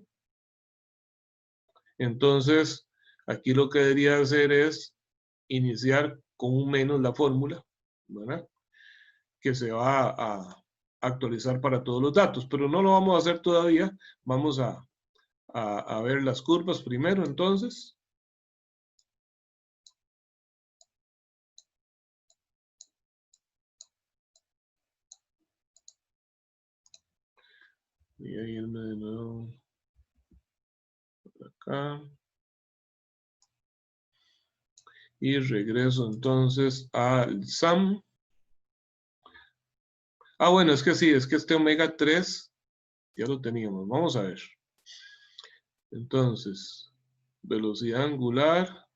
Entonces, aquí lo que debería hacer es iniciar con un menos la fórmula, ¿verdad? Que se va a actualizar para todos los datos, pero no lo vamos a hacer todavía. Vamos a ver las curvas primero, entonces. Voy a irme de nuevo por acá. Y regreso entonces al SAM. Ah, bueno, es que sí, es que este omega 3 ya lo teníamos. Vamos a ver. Entonces, velocidad angular.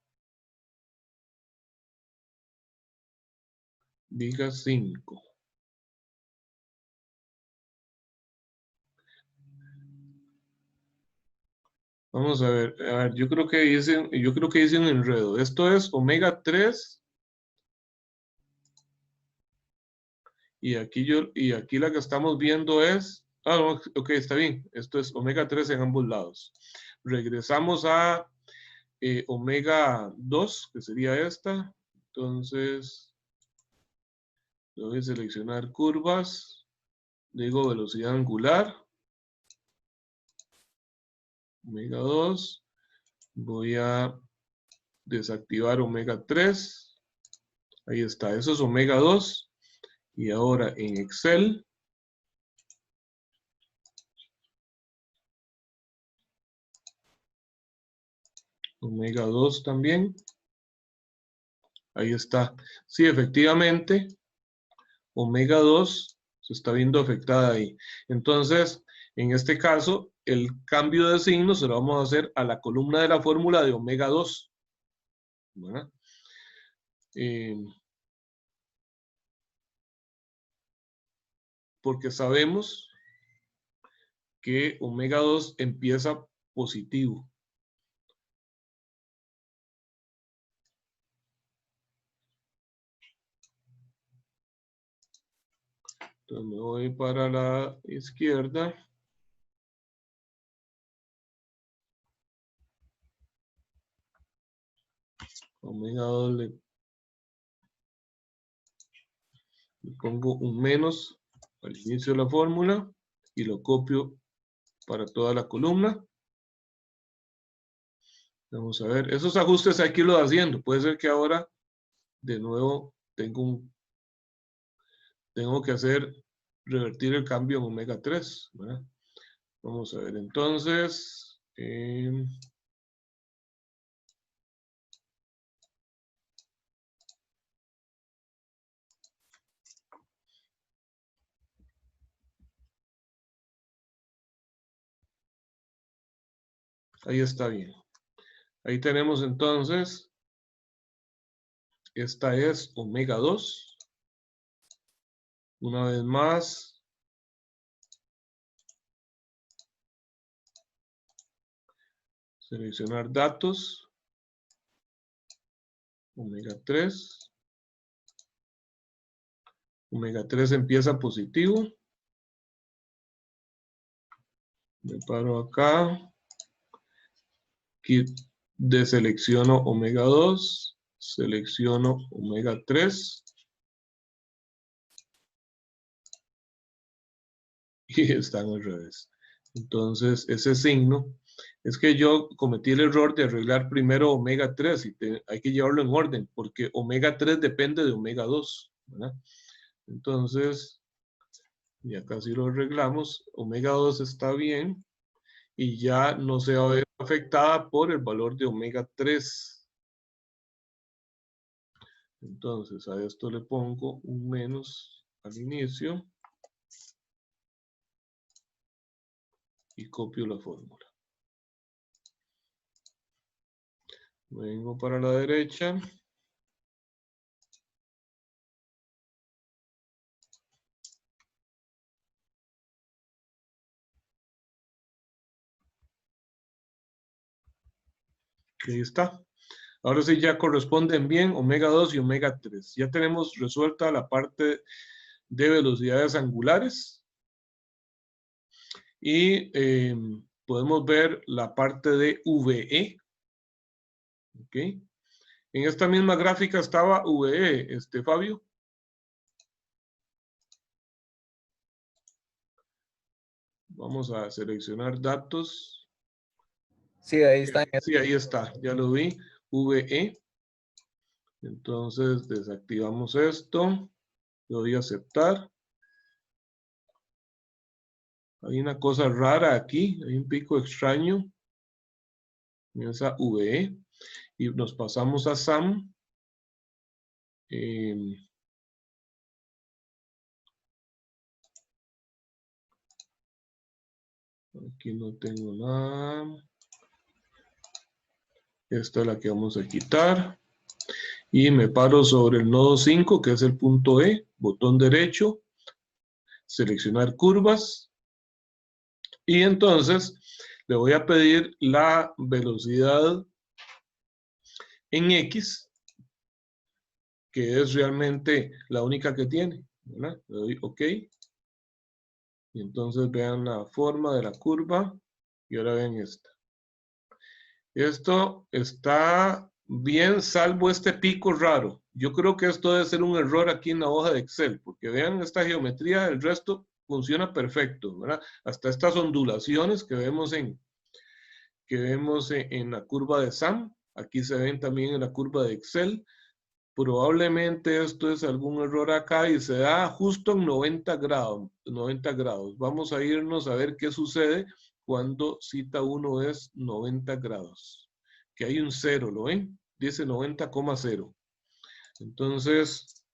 Diga 5. Vamos a ver, yo creo que hice un enredo. Esto es omega 3 y aquí la que estamos viendo es, no, ok, está bien. Esto es omega 3 en ambos lados. Regresamos a omega 2, que sería esta. Entonces, voy a seleccionar curvas. Digo velocidad angular. Omega 2. Voy a desactivar omega 3. Ahí está, eso es omega 2. Y ahora en Excel, omega 2 también. Ahí está. Sí, efectivamente, omega 2 se está viendo afectada ahí. Entonces, en este caso, el cambio de signo se lo vamos a hacer a la columna de la fórmula de omega 2. ¿Verdad? Porque sabemos que omega 2 empieza positivo. Entonces me voy para la izquierda. Omega 2 le pongo un menos al inicio de la fórmula y lo copio para toda la columna. Vamos a ver, esos ajustes hay que irlos haciendo. Puede ser que ahora de nuevo tengo que revertir el cambio en omega 3, ¿verdad? Vamos a ver entonces. Ahí está bien. Ahí tenemos entonces, esta es omega 2. Una vez más, seleccionar datos, omega 3. Omega 3 empieza positivo. Me paro acá. Aquí deselecciono omega 2, selecciono omega 3 y están al revés. Entonces, ese signo, es que yo cometí el error de arreglar primero omega 3 y hay que llevarlo en orden, porque omega 3 depende de omega 2, ¿verdad? Entonces, ya casi lo arreglamos, omega 2 está bien y ya no se va a ver afectada por el valor de omega 3. Entonces a esto le pongo un menos al inicio y copio la fórmula. Vengo para la derecha. Ahí está. Ahora sí ya corresponden bien omega 2 y omega 3. Ya tenemos resuelta la parte de velocidades angulares. Y podemos ver la parte de VE. ¿Ok? En esta misma gráfica estaba VE, Fabio. Vamos a seleccionar datos. Sí, ahí está. Sí, ahí está, ya lo vi. VE. Entonces desactivamos esto. Le doy a aceptar. Hay una cosa rara aquí, hay un pico extraño en esa VE. Y nos pasamos a SAM. Aquí no tengo nada. Esta es la que vamos a quitar. Y me paro sobre el nodo 5, que es el punto E, botón derecho, seleccionar curvas. Y entonces le voy a pedir la velocidad en X, que es realmente la única que tiene, ¿verdad? Le doy OK. Y entonces vean la forma de la curva. Y ahora ven esta. Esto está bien, salvo este pico raro. Yo creo que esto debe ser un error aquí en la hoja de Excel, porque vean esta geometría, el resto funciona perfecto, ¿verdad? Hasta estas ondulaciones que vemos en la curva de SAM, aquí se ven también en la curva de Excel. Probablemente esto es algún error acá y se da justo en 90 grados. Vamos a irnos a ver qué sucede cuando cita 1 es 90 grados. Que hay un 0, ¿lo ven? Dice 90,0. Entonces,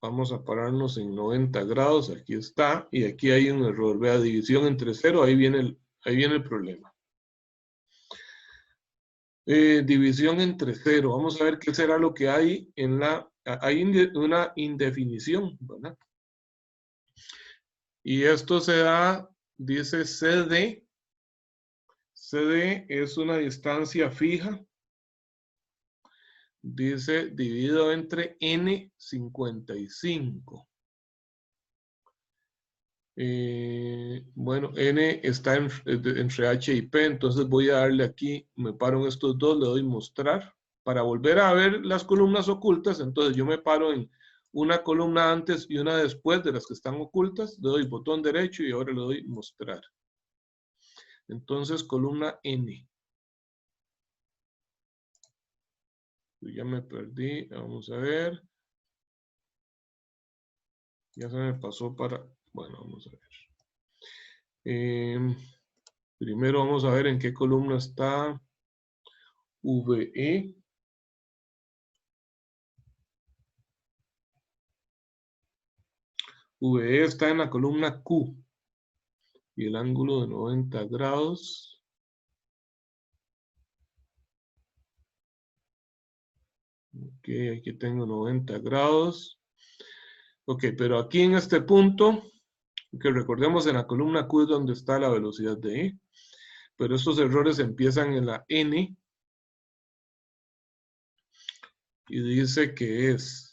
Vamos a pararnos en 90 grados. Aquí está. Y aquí hay un error. Vea, división entre 0. Ahí viene el problema. División entre 0. Vamos a ver qué será lo que hay en la... Hay una indefinición, ¿verdad? Y esto se da, dice CD. CD es una distancia fija. Dice dividido entre N55. Bueno, N está entre H y P, entonces voy a darle aquí, me paro en estos dos, le doy mostrar. Para volver a ver las columnas ocultas, entonces yo me paro en una columna antes y una después de las que están ocultas, le doy botón derecho y ahora le doy mostrar. Entonces, columna N. Yo ya me perdí, vamos a ver. Ya se me pasó para... Bueno, vamos a ver. Primero vamos a ver en qué columna está VE. VE está en la columna Q. Y el ángulo de 90 grados. Ok, aquí tengo 90 grados. Ok, pero aquí en este punto, que recordemos en la columna Q es donde está la velocidad de E. Pero estos errores empiezan en la N. Y dice que es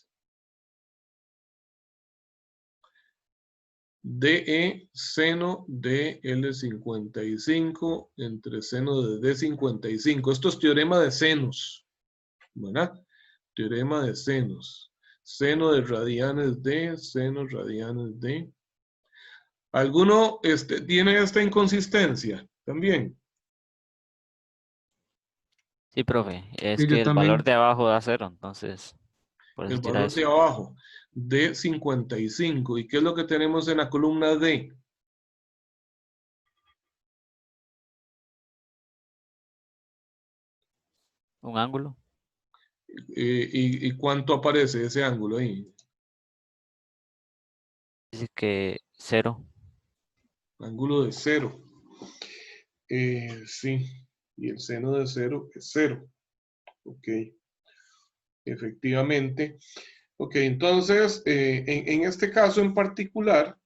DE seno de L55 entre seno de D55. Esto es teorema de senos, ¿verdad? Teorema de senos. Seno de radianes de, seno radianes de. ¿Alguno tiene esta inconsistencia también? Sí, profe. Es Sí, que yo el también. valor de abajo da 0, entonces, por eso El tira valor eso. de abajo, D55. ¿Y qué es lo que tenemos en la columna D? Un ángulo. ¿Y cuánto aparece ese ángulo ahí? Dice que 0. Ángulo de 0. Sí, y el seno de 0 es 0. Ok, efectivamente. Ok, entonces, en este caso en particular,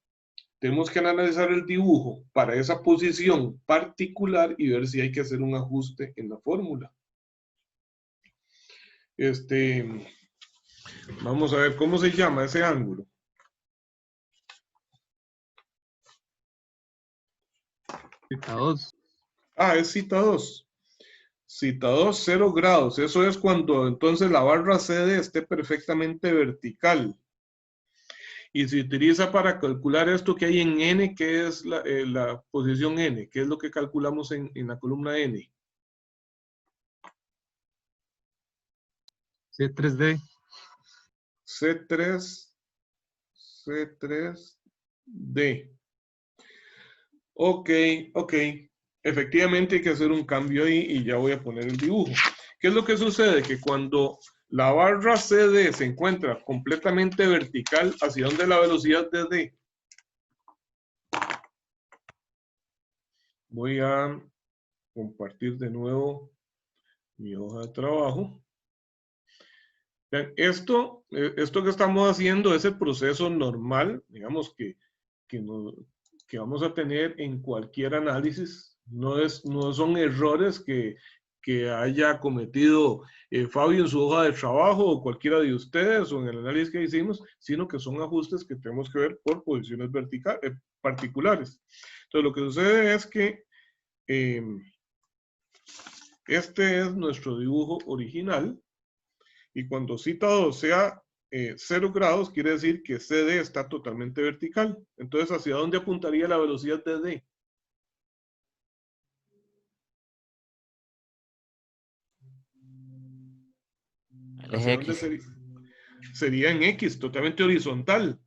tenemos que analizar el dibujo para esa posición particular y ver si hay que hacer un ajuste en la fórmula. Vamos a ver cómo se llama ese ángulo. Cita 2. Ah, es cita 2. Cita 2, 0 grados. Eso es cuando entonces la barra CD esté perfectamente vertical. Y se utiliza para calcular esto que hay en N, que es la posición N, que es lo que calculamos en la columna N. C3D. C3D. Ok. Efectivamente hay que hacer un cambio ahí y ya voy a poner el dibujo. ¿Qué es lo que sucede? Que cuando la barra CD se encuentra completamente vertical, ¿hacia dónde es la velocidad de D? Voy a compartir de nuevo mi hoja de trabajo. Esto que estamos haciendo es el proceso normal, digamos, que vamos a tener en cualquier análisis. No son errores que haya cometido Fabio en su hoja de trabajo o cualquiera de ustedes o en el análisis que hicimos, sino que son ajustes que tenemos que ver por posiciones particulares. Entonces, lo que sucede es que este es nuestro dibujo original. Y cuando cita 2 sea 0 grados, quiere decir que CD está totalmente vertical. Entonces, ¿hacia dónde apuntaría la velocidad de D? El ¿Hacia eje dónde X. sería? Sería en X, totalmente horizontal.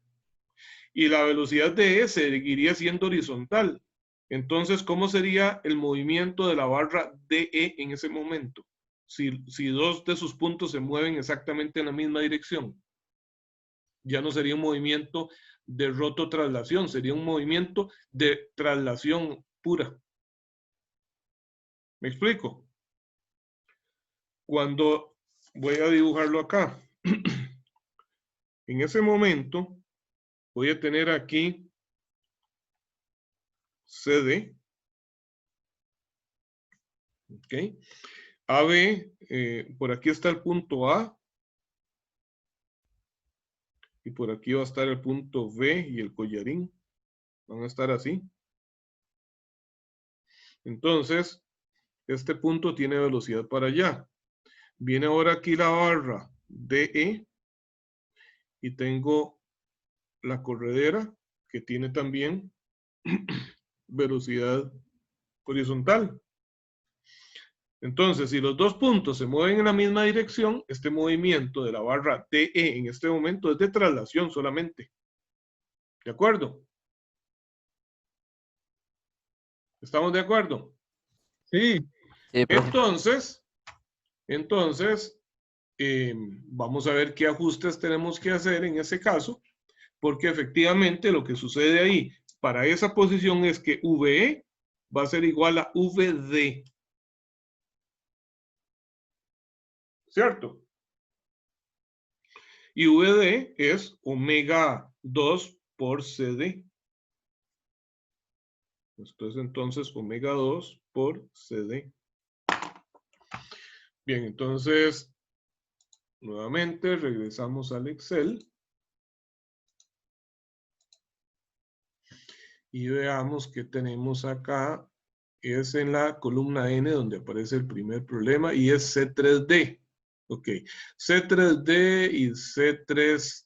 Y la velocidad de E seguiría siendo horizontal. Entonces, ¿cómo sería el movimiento de la barra DE en ese momento? Si dos de sus puntos se mueven exactamente en la misma dirección. Ya no sería un movimiento de rototraslación, sería un movimiento de traslación pura. ¿Me explico? Cuando voy a dibujarlo acá, en ese momento voy a tener aquí CD, ¿ok? AB, por aquí está el punto A, y por aquí va a estar el punto B y el collarín. Van a estar así. Entonces, este punto tiene velocidad para allá. Viene ahora aquí la barra DE y tengo la corredera que tiene también velocidad horizontal. Entonces, si los dos puntos se mueven en la misma dirección, este movimiento de la barra DE en este momento es de traslación solamente. ¿De acuerdo? ¿Estamos de acuerdo? Sí. Sí, profe. Entonces, vamos a ver qué ajustes tenemos que hacer en ese caso, porque efectivamente lo que sucede ahí para esa posición es que VE va a ser igual a VD. ¿Cierto? Y VD es omega 2 por CD. Esto es entonces omega 2 por CD. Bien, entonces, nuevamente regresamos al Excel. Y veamos qué tenemos acá. Es en la columna N donde aparece el primer problema y es C3D. Ok, C3D y C3E,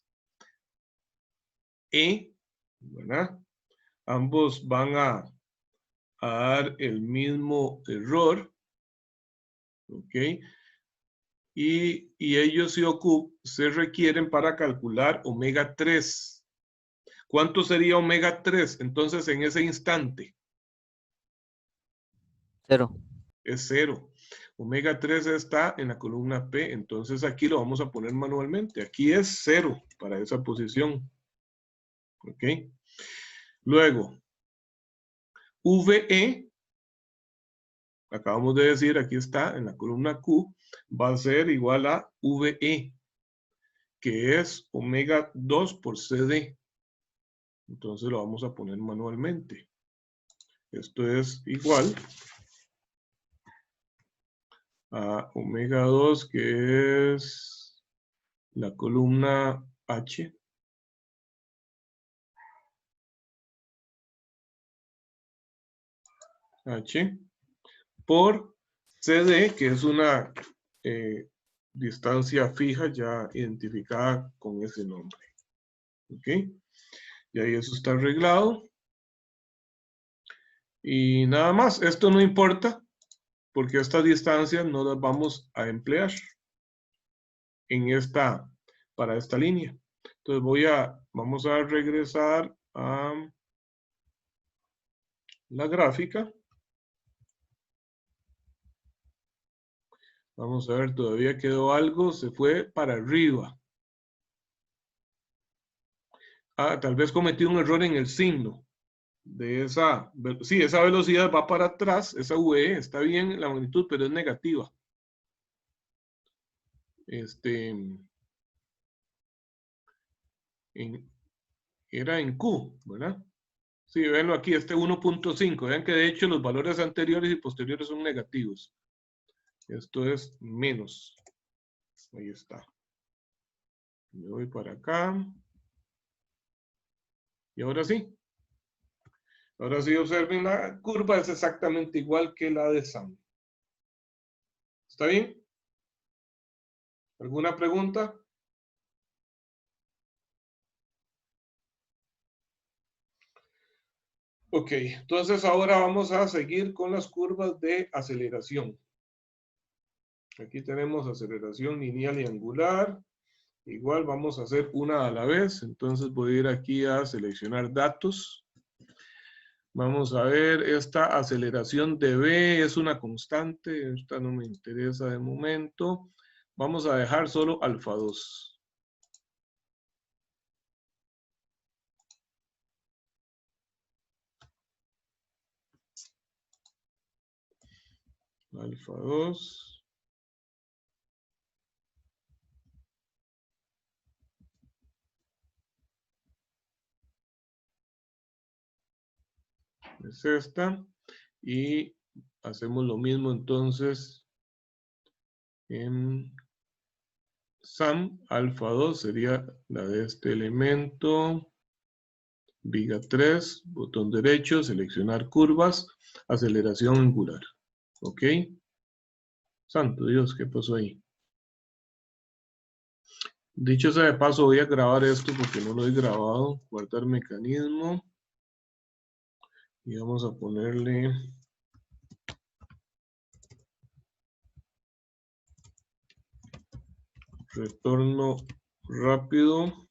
¿verdad? Ambos van a dar el mismo error. Ok. Y ellos se requieren para calcular omega 3. ¿Cuánto sería omega 3 entonces en ese instante? 0. Es 0. Omega 3 está en la columna P, entonces aquí lo vamos a poner manualmente. Aquí es 0 para esa posición. ¿Ok? Luego, VE, acabamos de decir, aquí está en la columna Q, va a ser igual a VE, que es omega 2 por CD. Entonces lo vamos a poner manualmente. Esto es igual a omega 2, que es la columna H, por CD, que es una distancia fija ya identificada con ese nombre. ¿Ok? Y ahí eso está arreglado. Y nada más, esto no importa, porque estas distancias no las vamos a emplear para esta línea. Entonces vamos a regresar a la gráfica. Vamos a ver, todavía quedó algo, se fue para arriba. Tal vez cometí un error en el signo de esa. Sí, esa velocidad va para atrás, esa VE, está bien la magnitud, pero es negativa. Era en Q, ¿verdad? Sí, venlo aquí, 1.5. Vean que de hecho los valores anteriores y posteriores son negativos. Esto es menos. Ahí está. Me voy para acá. Y ahora sí. Ahora sí observen, la curva es exactamente igual que la de Sam. ¿Está bien? ¿Alguna pregunta? Ok, entonces ahora vamos a seguir con las curvas de aceleración. Aquí tenemos aceleración lineal y angular. Igual vamos a hacer una a la vez. Entonces voy a ir aquí a seleccionar datos. Vamos a ver, esta aceleración de B es una constante. Esta no me interesa de momento. Vamos a dejar solo alfa 2. alfa 2. Es esta. Y hacemos lo mismo entonces en SAM. Alfa 2 sería la de este elemento. Viga 3, botón derecho, seleccionar curvas, aceleración angular. ¿Ok? Santo Dios, ¿qué pasó ahí? Dicho sea de paso, voy a grabar esto porque no lo he grabado. Guardar mecanismo. Y vamos a ponerle retorno rápido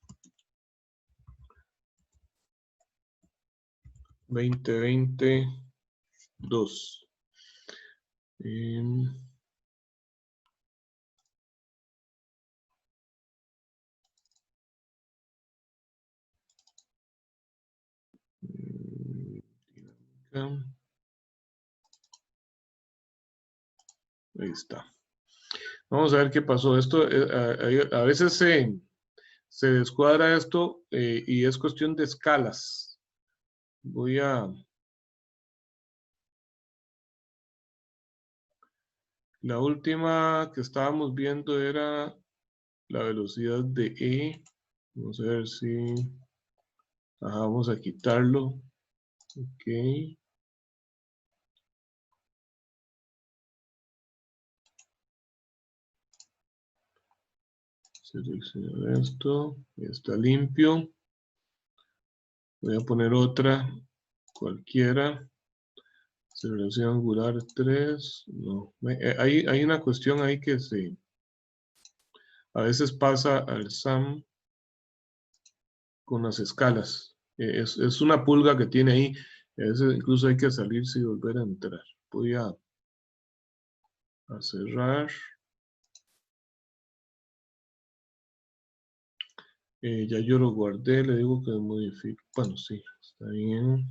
2022. Ahí está. Vamos a ver qué pasó. Esto a veces se descuadra esto y es cuestión de escalas. Voy a... La última que estábamos viendo era la velocidad de E. Vamos a ver si... Ajá, vamos a quitarlo. Ok. Seleccionar esto. Ya está limpio. Voy a poner otra. Cualquiera. Aceleración angular 3. No. Hay una cuestión ahí que a veces pasa al SAM con las escalas. Es una pulga que tiene ahí. A veces incluso hay que salirse y volver a entrar. Voy a cerrar. Ya yo lo guardé. Le digo que modifique. Bueno, sí, está bien.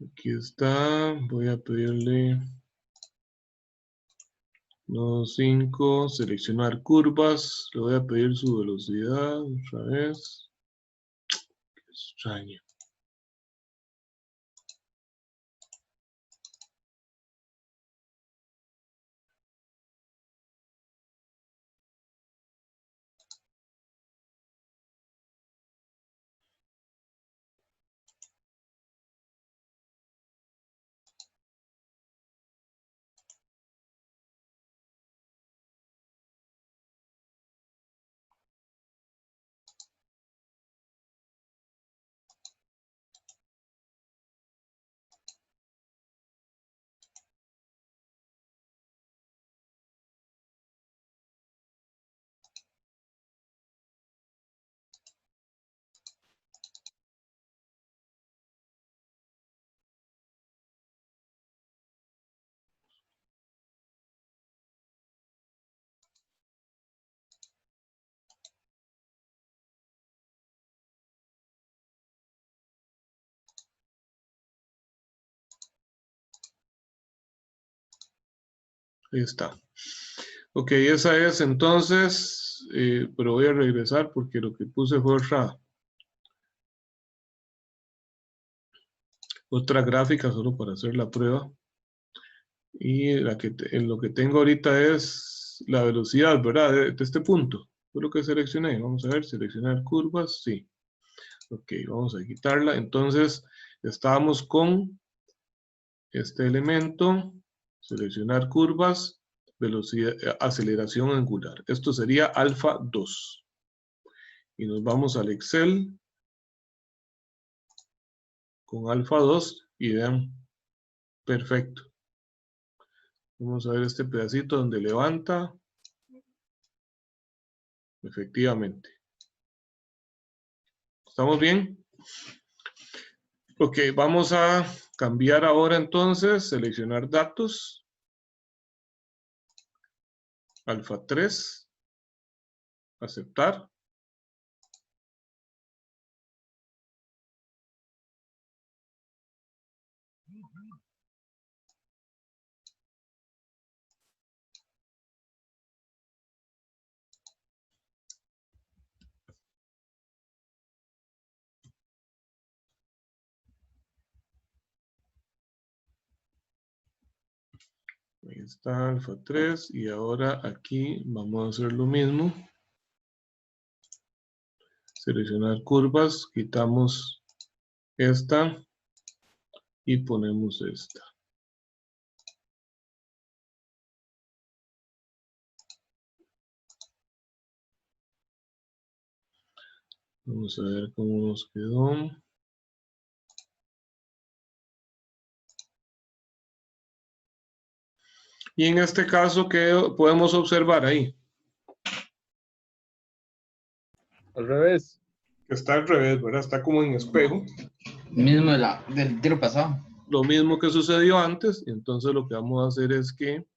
Aquí está. Voy a pedirle nodo 5, seleccionar curvas. Le voy a pedir su velocidad otra vez. Qué extraño. Ahí está. Ok, esa es entonces, pero voy a regresar porque lo que puse fue otra gráfica solo para hacer la prueba. Y en lo que tengo ahorita es la velocidad, ¿verdad? De este punto. Fue lo que seleccioné. Vamos a ver, seleccionar curvas, sí. Ok, vamos a quitarla. Entonces, estábamos con este elemento, seleccionar curvas, velocidad, aceleración angular. Esto sería alfa 2. Y nos vamos al Excel con alfa 2 y vean, perfecto. Vamos a ver este pedacito donde levanta. Efectivamente. ¿Estamos bien? Ok, vamos a cambiar ahora entonces, seleccionar datos. Alfa 3. Aceptar. Ahí está alfa 3 y ahora aquí vamos a hacer lo mismo. Seleccionar curvas, quitamos esta y ponemos esta. Vamos a ver cómo nos quedó. Y en este caso, ¿qué podemos observar ahí? Al revés. Que está al revés, ¿verdad? Está como en espejo. Mismo del tiro pasado. Lo mismo que sucedió antes. Entonces lo que vamos a hacer es que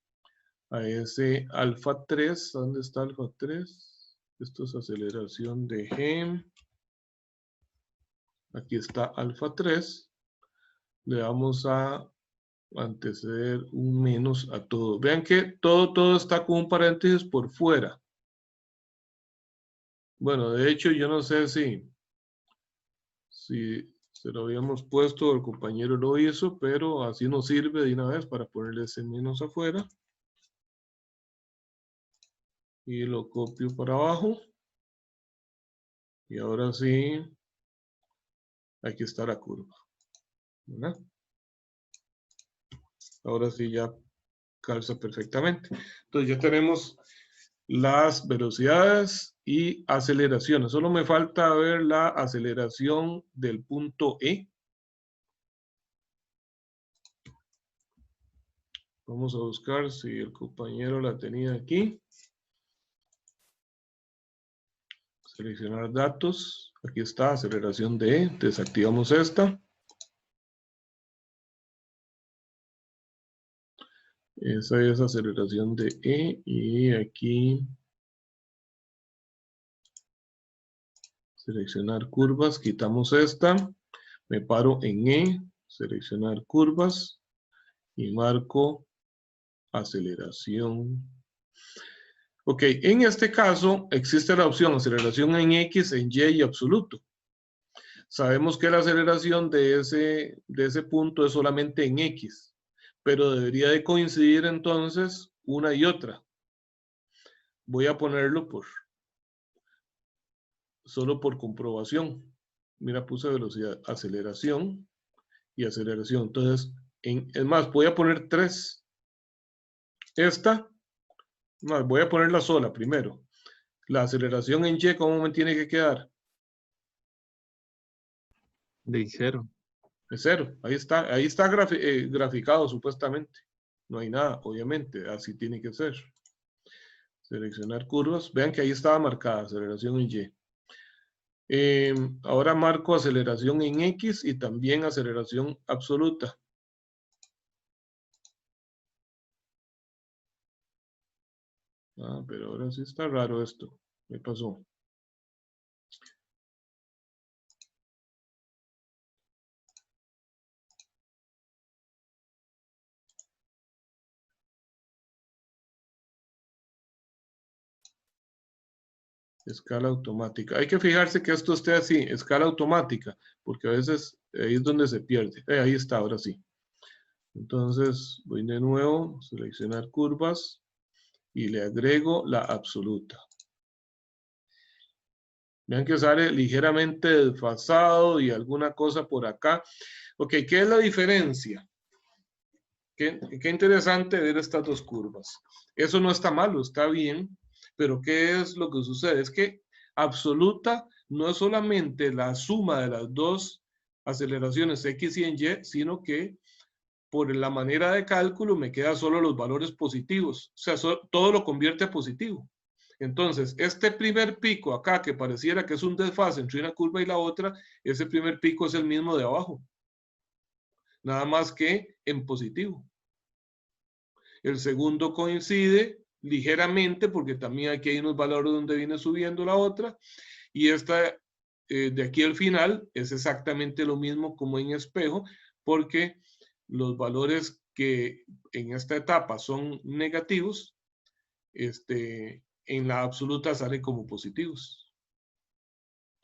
a ese alfa 3, ¿dónde está alfa 3? Esto es aceleración de G. Aquí está alfa 3. Le vamos a anteceder un menos a todo. Vean que todo está con un paréntesis por fuera. Bueno, de hecho, yo no sé si se lo habíamos puesto, el compañero lo hizo, pero así nos sirve de una vez para ponerle ese menos afuera. Y lo copio para abajo. Y ahora sí, aquí está la curva. ¿Verdad? Ahora sí ya calza perfectamente. Entonces ya tenemos las velocidades y aceleraciones. Solo me falta ver la aceleración del punto E. Vamos a buscar si el compañero la tenía aquí. Seleccionar datos. Aquí está, aceleración de E. Desactivamos esta. Esa es aceleración de E. Y aquí seleccionar curvas. Quitamos esta. Me paro en E. Seleccionar curvas. Y marco aceleración. Ok, en este caso existe la opción aceleración en X, en Y y absoluto. Sabemos que la aceleración de ese punto es solamente en X, pero debería de coincidir entonces una y otra. Voy a ponerlo solo por comprobación. Mira, puse velocidad, aceleración y aceleración. Entonces, es más, voy a poner 3. Esta, no, voy a ponerla sola primero. La aceleración en Y, ¿cómo me tiene que quedar? De 0. Es 0. Ahí está graficado supuestamente. No hay nada, obviamente. Así tiene que ser. Seleccionar curvas. Vean que ahí estaba marcada aceleración en Y. Ahora marco aceleración en X y también aceleración absoluta. Pero ahora sí está raro esto. ¿Qué pasó? Escala automática. Hay que fijarse que esto esté así, escala automática, porque a veces ahí es donde se pierde. Ahí está, ahora sí. Entonces voy de nuevo, seleccionar curvas y le agrego la absoluta. Vean que sale ligeramente desfasado y alguna cosa por acá. Ok, ¿qué es la diferencia? Qué interesante ver estas dos curvas. Eso no está malo, está bien, pero ¿qué es lo que sucede? Es que absoluta no es solamente la suma de las dos aceleraciones X y en Y, sino que por la manera de cálculo me quedan solo los valores positivos. O sea, todo lo convierte a positivo. Entonces, este primer pico acá, que pareciera que es un desfase entre una curva y la otra, ese primer pico es el mismo de abajo. Nada más que en positivo. El segundo coincide ligeramente, porque también aquí hay unos valores donde viene subiendo la otra. Y esta, de aquí al final, es exactamente lo mismo como en espejo, porque los valores que en esta etapa son negativos, en la absoluta salen como positivos.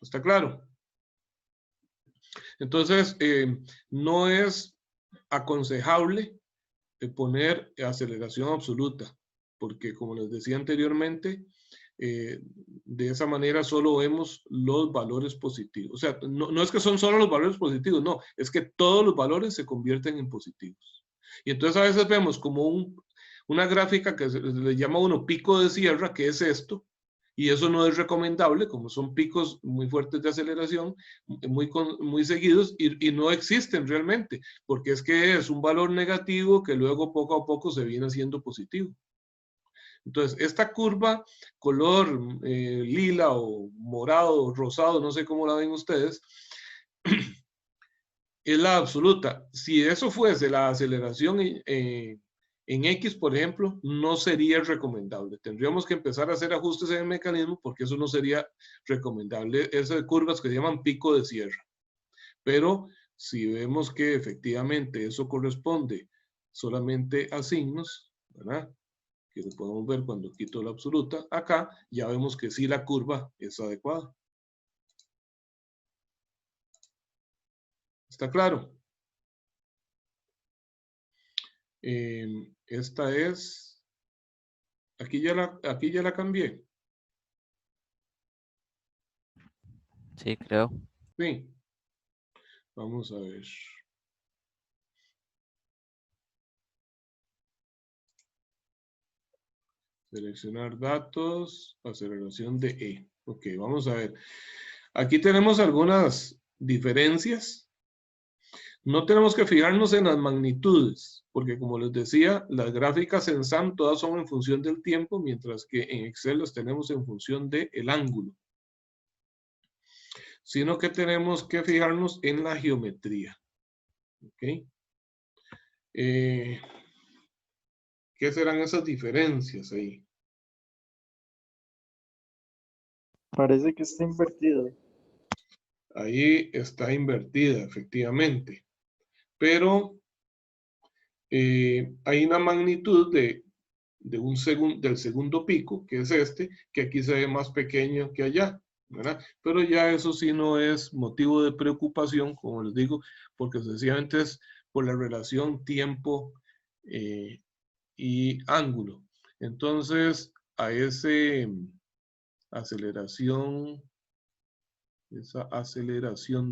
¿Está claro? Entonces, no es aconsejable poner aceleración absoluta, porque como les decía anteriormente, de esa manera solo vemos los valores positivos. O sea, no es que son solo los valores positivos, no, es que todos los valores se convierten en positivos. Y entonces a veces vemos como una gráfica que se le llama uno pico de sierra, que es esto, y eso no es recomendable, como son picos muy fuertes de aceleración, muy seguidos, y no existen realmente, porque es que es un valor negativo que luego poco a poco se viene haciendo positivo. Entonces, esta curva, color lila o morado o rosado, no sé cómo la ven ustedes, es la absoluta. Si eso fuese la aceleración en X, por ejemplo, no sería recomendable. Tendríamos que empezar a hacer ajustes en el mecanismo porque eso no sería recomendable. Esas curvas que se llaman pico de sierra. Pero si vemos que efectivamente eso corresponde solamente a signos, ¿verdad? Que lo podemos ver cuando quito la absoluta, acá ya vemos que sí la curva es adecuada. ¿Está claro? Esta es, aquí ya la cambié. Sí, creo. Sí. Vamos a ver. Seleccionar datos, aceleración de E. Ok, vamos a ver. Aquí tenemos algunas diferencias. No tenemos que fijarnos en las magnitudes, porque como les decía, las gráficas en SAM todas son en función del tiempo, mientras que en Excel las tenemos en función del ángulo. Sino que tenemos que fijarnos en la geometría. ¿Ok? ¿Qué serán esas diferencias ahí? Parece que está invertido. Ahí está invertida, efectivamente. Pero hay una magnitud del segundo pico, que es que aquí se ve más pequeño que allá, ¿verdad? Pero ya eso sí no es motivo de preocupación, como les digo, porque sencillamente es por la relación tiempo y ángulo. Entonces, a esa aceleración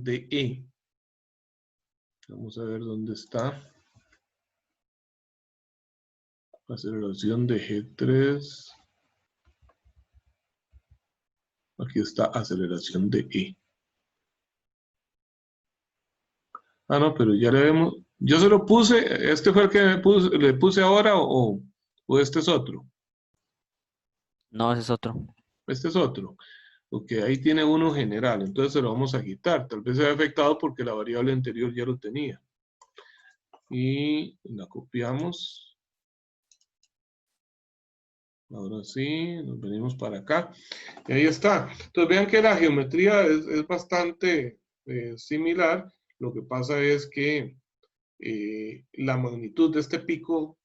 de E, vamos a ver dónde está. Aceleración de G3. Aquí está aceleración de E. Ah, no, pero ya le vemos. Yo se lo puse. ¿Este fue el que le puse ahora o este es otro? No, ese es otro. Este es otro. Ok, ahí tiene uno general. Entonces se lo vamos a quitar. Tal vez se haya afectado porque la variable anterior ya lo tenía. Y la copiamos. Ahora sí, nos venimos para acá. Y ahí está. Entonces vean que la geometría es bastante similar. Lo que pasa es que la magnitud de este pico,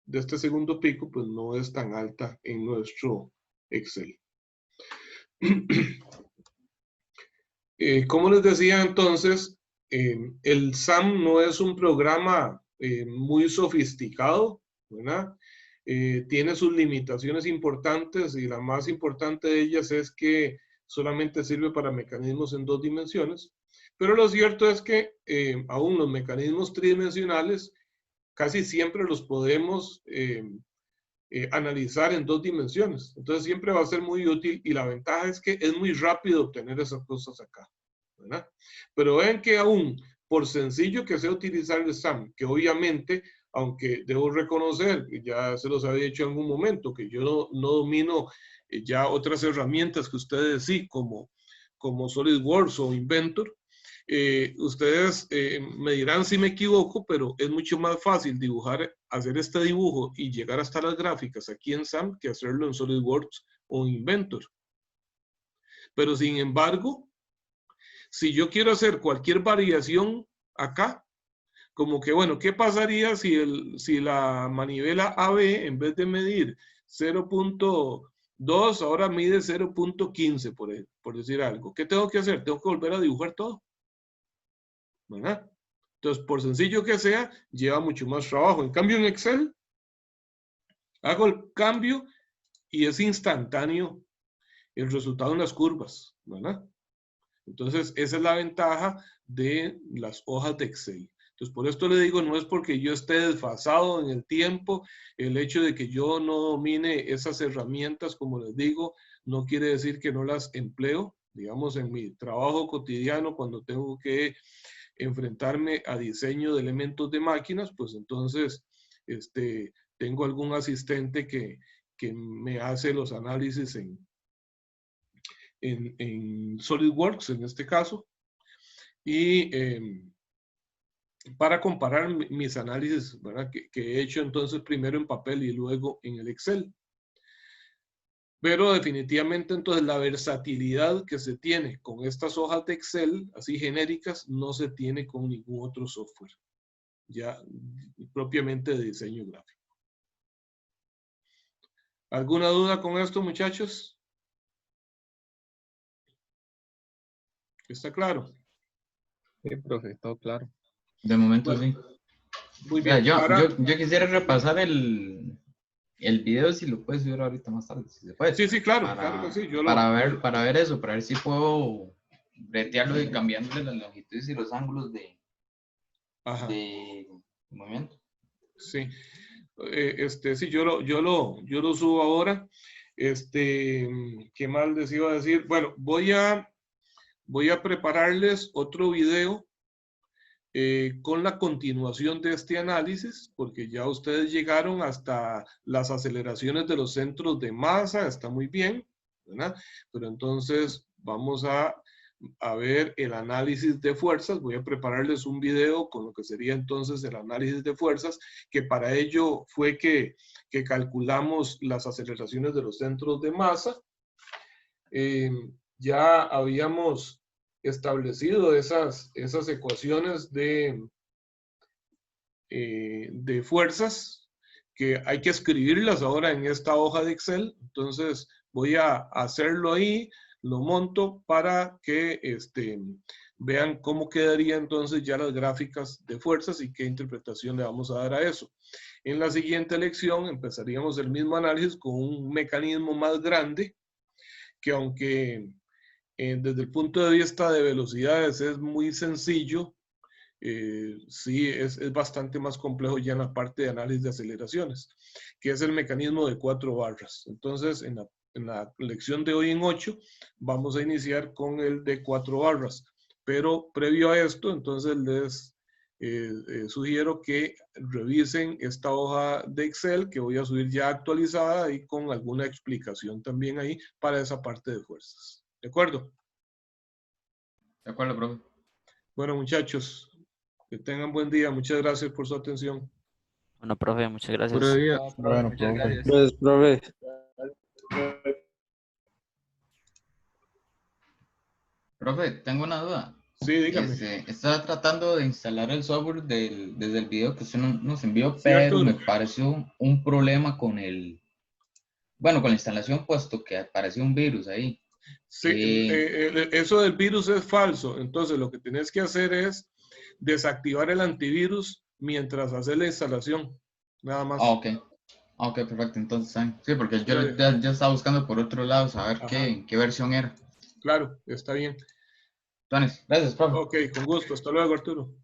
de este segundo pico, pues no es tan alta en nuestro Excel. Como les decía entonces, el SAM no es un programa muy sofisticado, ¿verdad? Tiene sus limitaciones importantes y la más importante de ellas es que solamente sirve para mecanismos en 2 dimensiones, pero lo cierto es que aún los mecanismos tridimensionales casi siempre los podemos analizar en 2 dimensiones, entonces siempre va a ser muy útil y la ventaja es que es muy rápido obtener esas cosas acá, ¿verdad? Pero ven que aún por sencillo que sea utilizar el SAM, que obviamente, aunque debo reconocer, ya se los había dicho en algún momento, que yo no domino ya otras herramientas que ustedes sí, como SolidWorks o Inventor. Ustedes me dirán si me equivoco, pero es mucho más fácil hacer este dibujo y llegar hasta las gráficas aquí en SAM que hacerlo en SolidWorks o Inventor. Pero sin embargo, si yo quiero hacer cualquier variación acá, como que, bueno, ¿qué pasaría si la manivela AB, en vez de medir 0.2, ahora mide 0.15, por decir algo? ¿Qué tengo que hacer? Tengo que volver a dibujar todo, ¿verdad? Entonces, por sencillo que sea, lleva mucho más trabajo. En cambio, en Excel, hago el cambio y es instantáneo el resultado en las curvas, ¿verdad? Entonces, esa es la ventaja de las hojas de Excel. Entonces, por esto le digo, no es porque yo esté desfasado en el tiempo, el hecho de que yo no domine esas herramientas, como les digo, no quiere decir que no las empleo, digamos, en mi trabajo cotidiano, cuando tengo que enfrentarme a diseño de elementos de máquinas, pues entonces tengo algún asistente que me hace los análisis en SolidWorks, en este caso, y para comparar mis análisis, ¿verdad? Que he hecho entonces primero en papel y luego en el Excel. Pero definitivamente entonces la versatilidad que se tiene con estas hojas de Excel, así genéricas, no se tiene con ningún otro software, ya propiamente de diseño gráfico. ¿Alguna duda con esto, muchachos? ¿Está claro? Sí, profe, todo claro. De momento Bueno, sí. Muy Vea, bien. yo quisiera repasar el video, si lo puedes subir ahorita más tarde, si se puede. Sí, claro, claro que sí. Para ver eso, para ver si puedo bretearlo y cambiándole las longitudes y los ángulos de movimiento. Sí. Sí, yo lo subo ahora. ¿Qué más les iba a decir? Bueno, voy a prepararles otro video con la continuación de este análisis, porque ya ustedes llegaron hasta las aceleraciones de los centros de masa, está muy bien, ¿verdad? Pero entonces vamos a ver el análisis de fuerzas. Voy a prepararles un video con lo que sería entonces el análisis de fuerzas, que para ello fue que calculamos las aceleraciones de los centros de masa. Ya habíamos establecido esas ecuaciones de fuerzas, que hay que escribirlas ahora en esta hoja de Excel. Entonces voy a hacerlo ahí, lo monto para que vean cómo quedaría entonces ya las gráficas de fuerzas y qué interpretación le vamos a dar a eso. En la siguiente lección empezaríamos el mismo análisis con un mecanismo más grande, que aunque desde el punto de vista de velocidades es muy sencillo, sí es bastante más complejo ya en la parte de análisis de aceleraciones, que es el mecanismo de 4 barras. Entonces, en la lección de hoy en 8, vamos a iniciar con el de 4 barras. Pero previo a esto, entonces les sugiero que revisen esta hoja de Excel que voy a subir ya actualizada y con alguna explicación también ahí para esa parte de fuerzas. ¿De acuerdo? De acuerdo, profe. Bueno, muchachos, que tengan buen día. Muchas gracias por su atención. Bueno, profe, muchas gracias. Puro día. Bueno, Muchas gracias. pues, profe. Profe, tengo una duda. Sí, dígame. Estaba tratando de instalar el software desde el video que usted nos envió, Sí, pero Arturo. me pareció un problema con con la instalación, puesto que apareció un virus ahí. Sí, eso del virus es falso. Entonces, lo que tienes que hacer es desactivar el antivirus mientras haces la instalación. Nada más. Ok, perfecto. Entonces, sí, porque yo Claro. ya estaba buscando por otro lado saber Ajá. qué versión era. Claro, está bien. Entonces, gracias, profe. Ok, con gusto. Hasta luego, Arturo.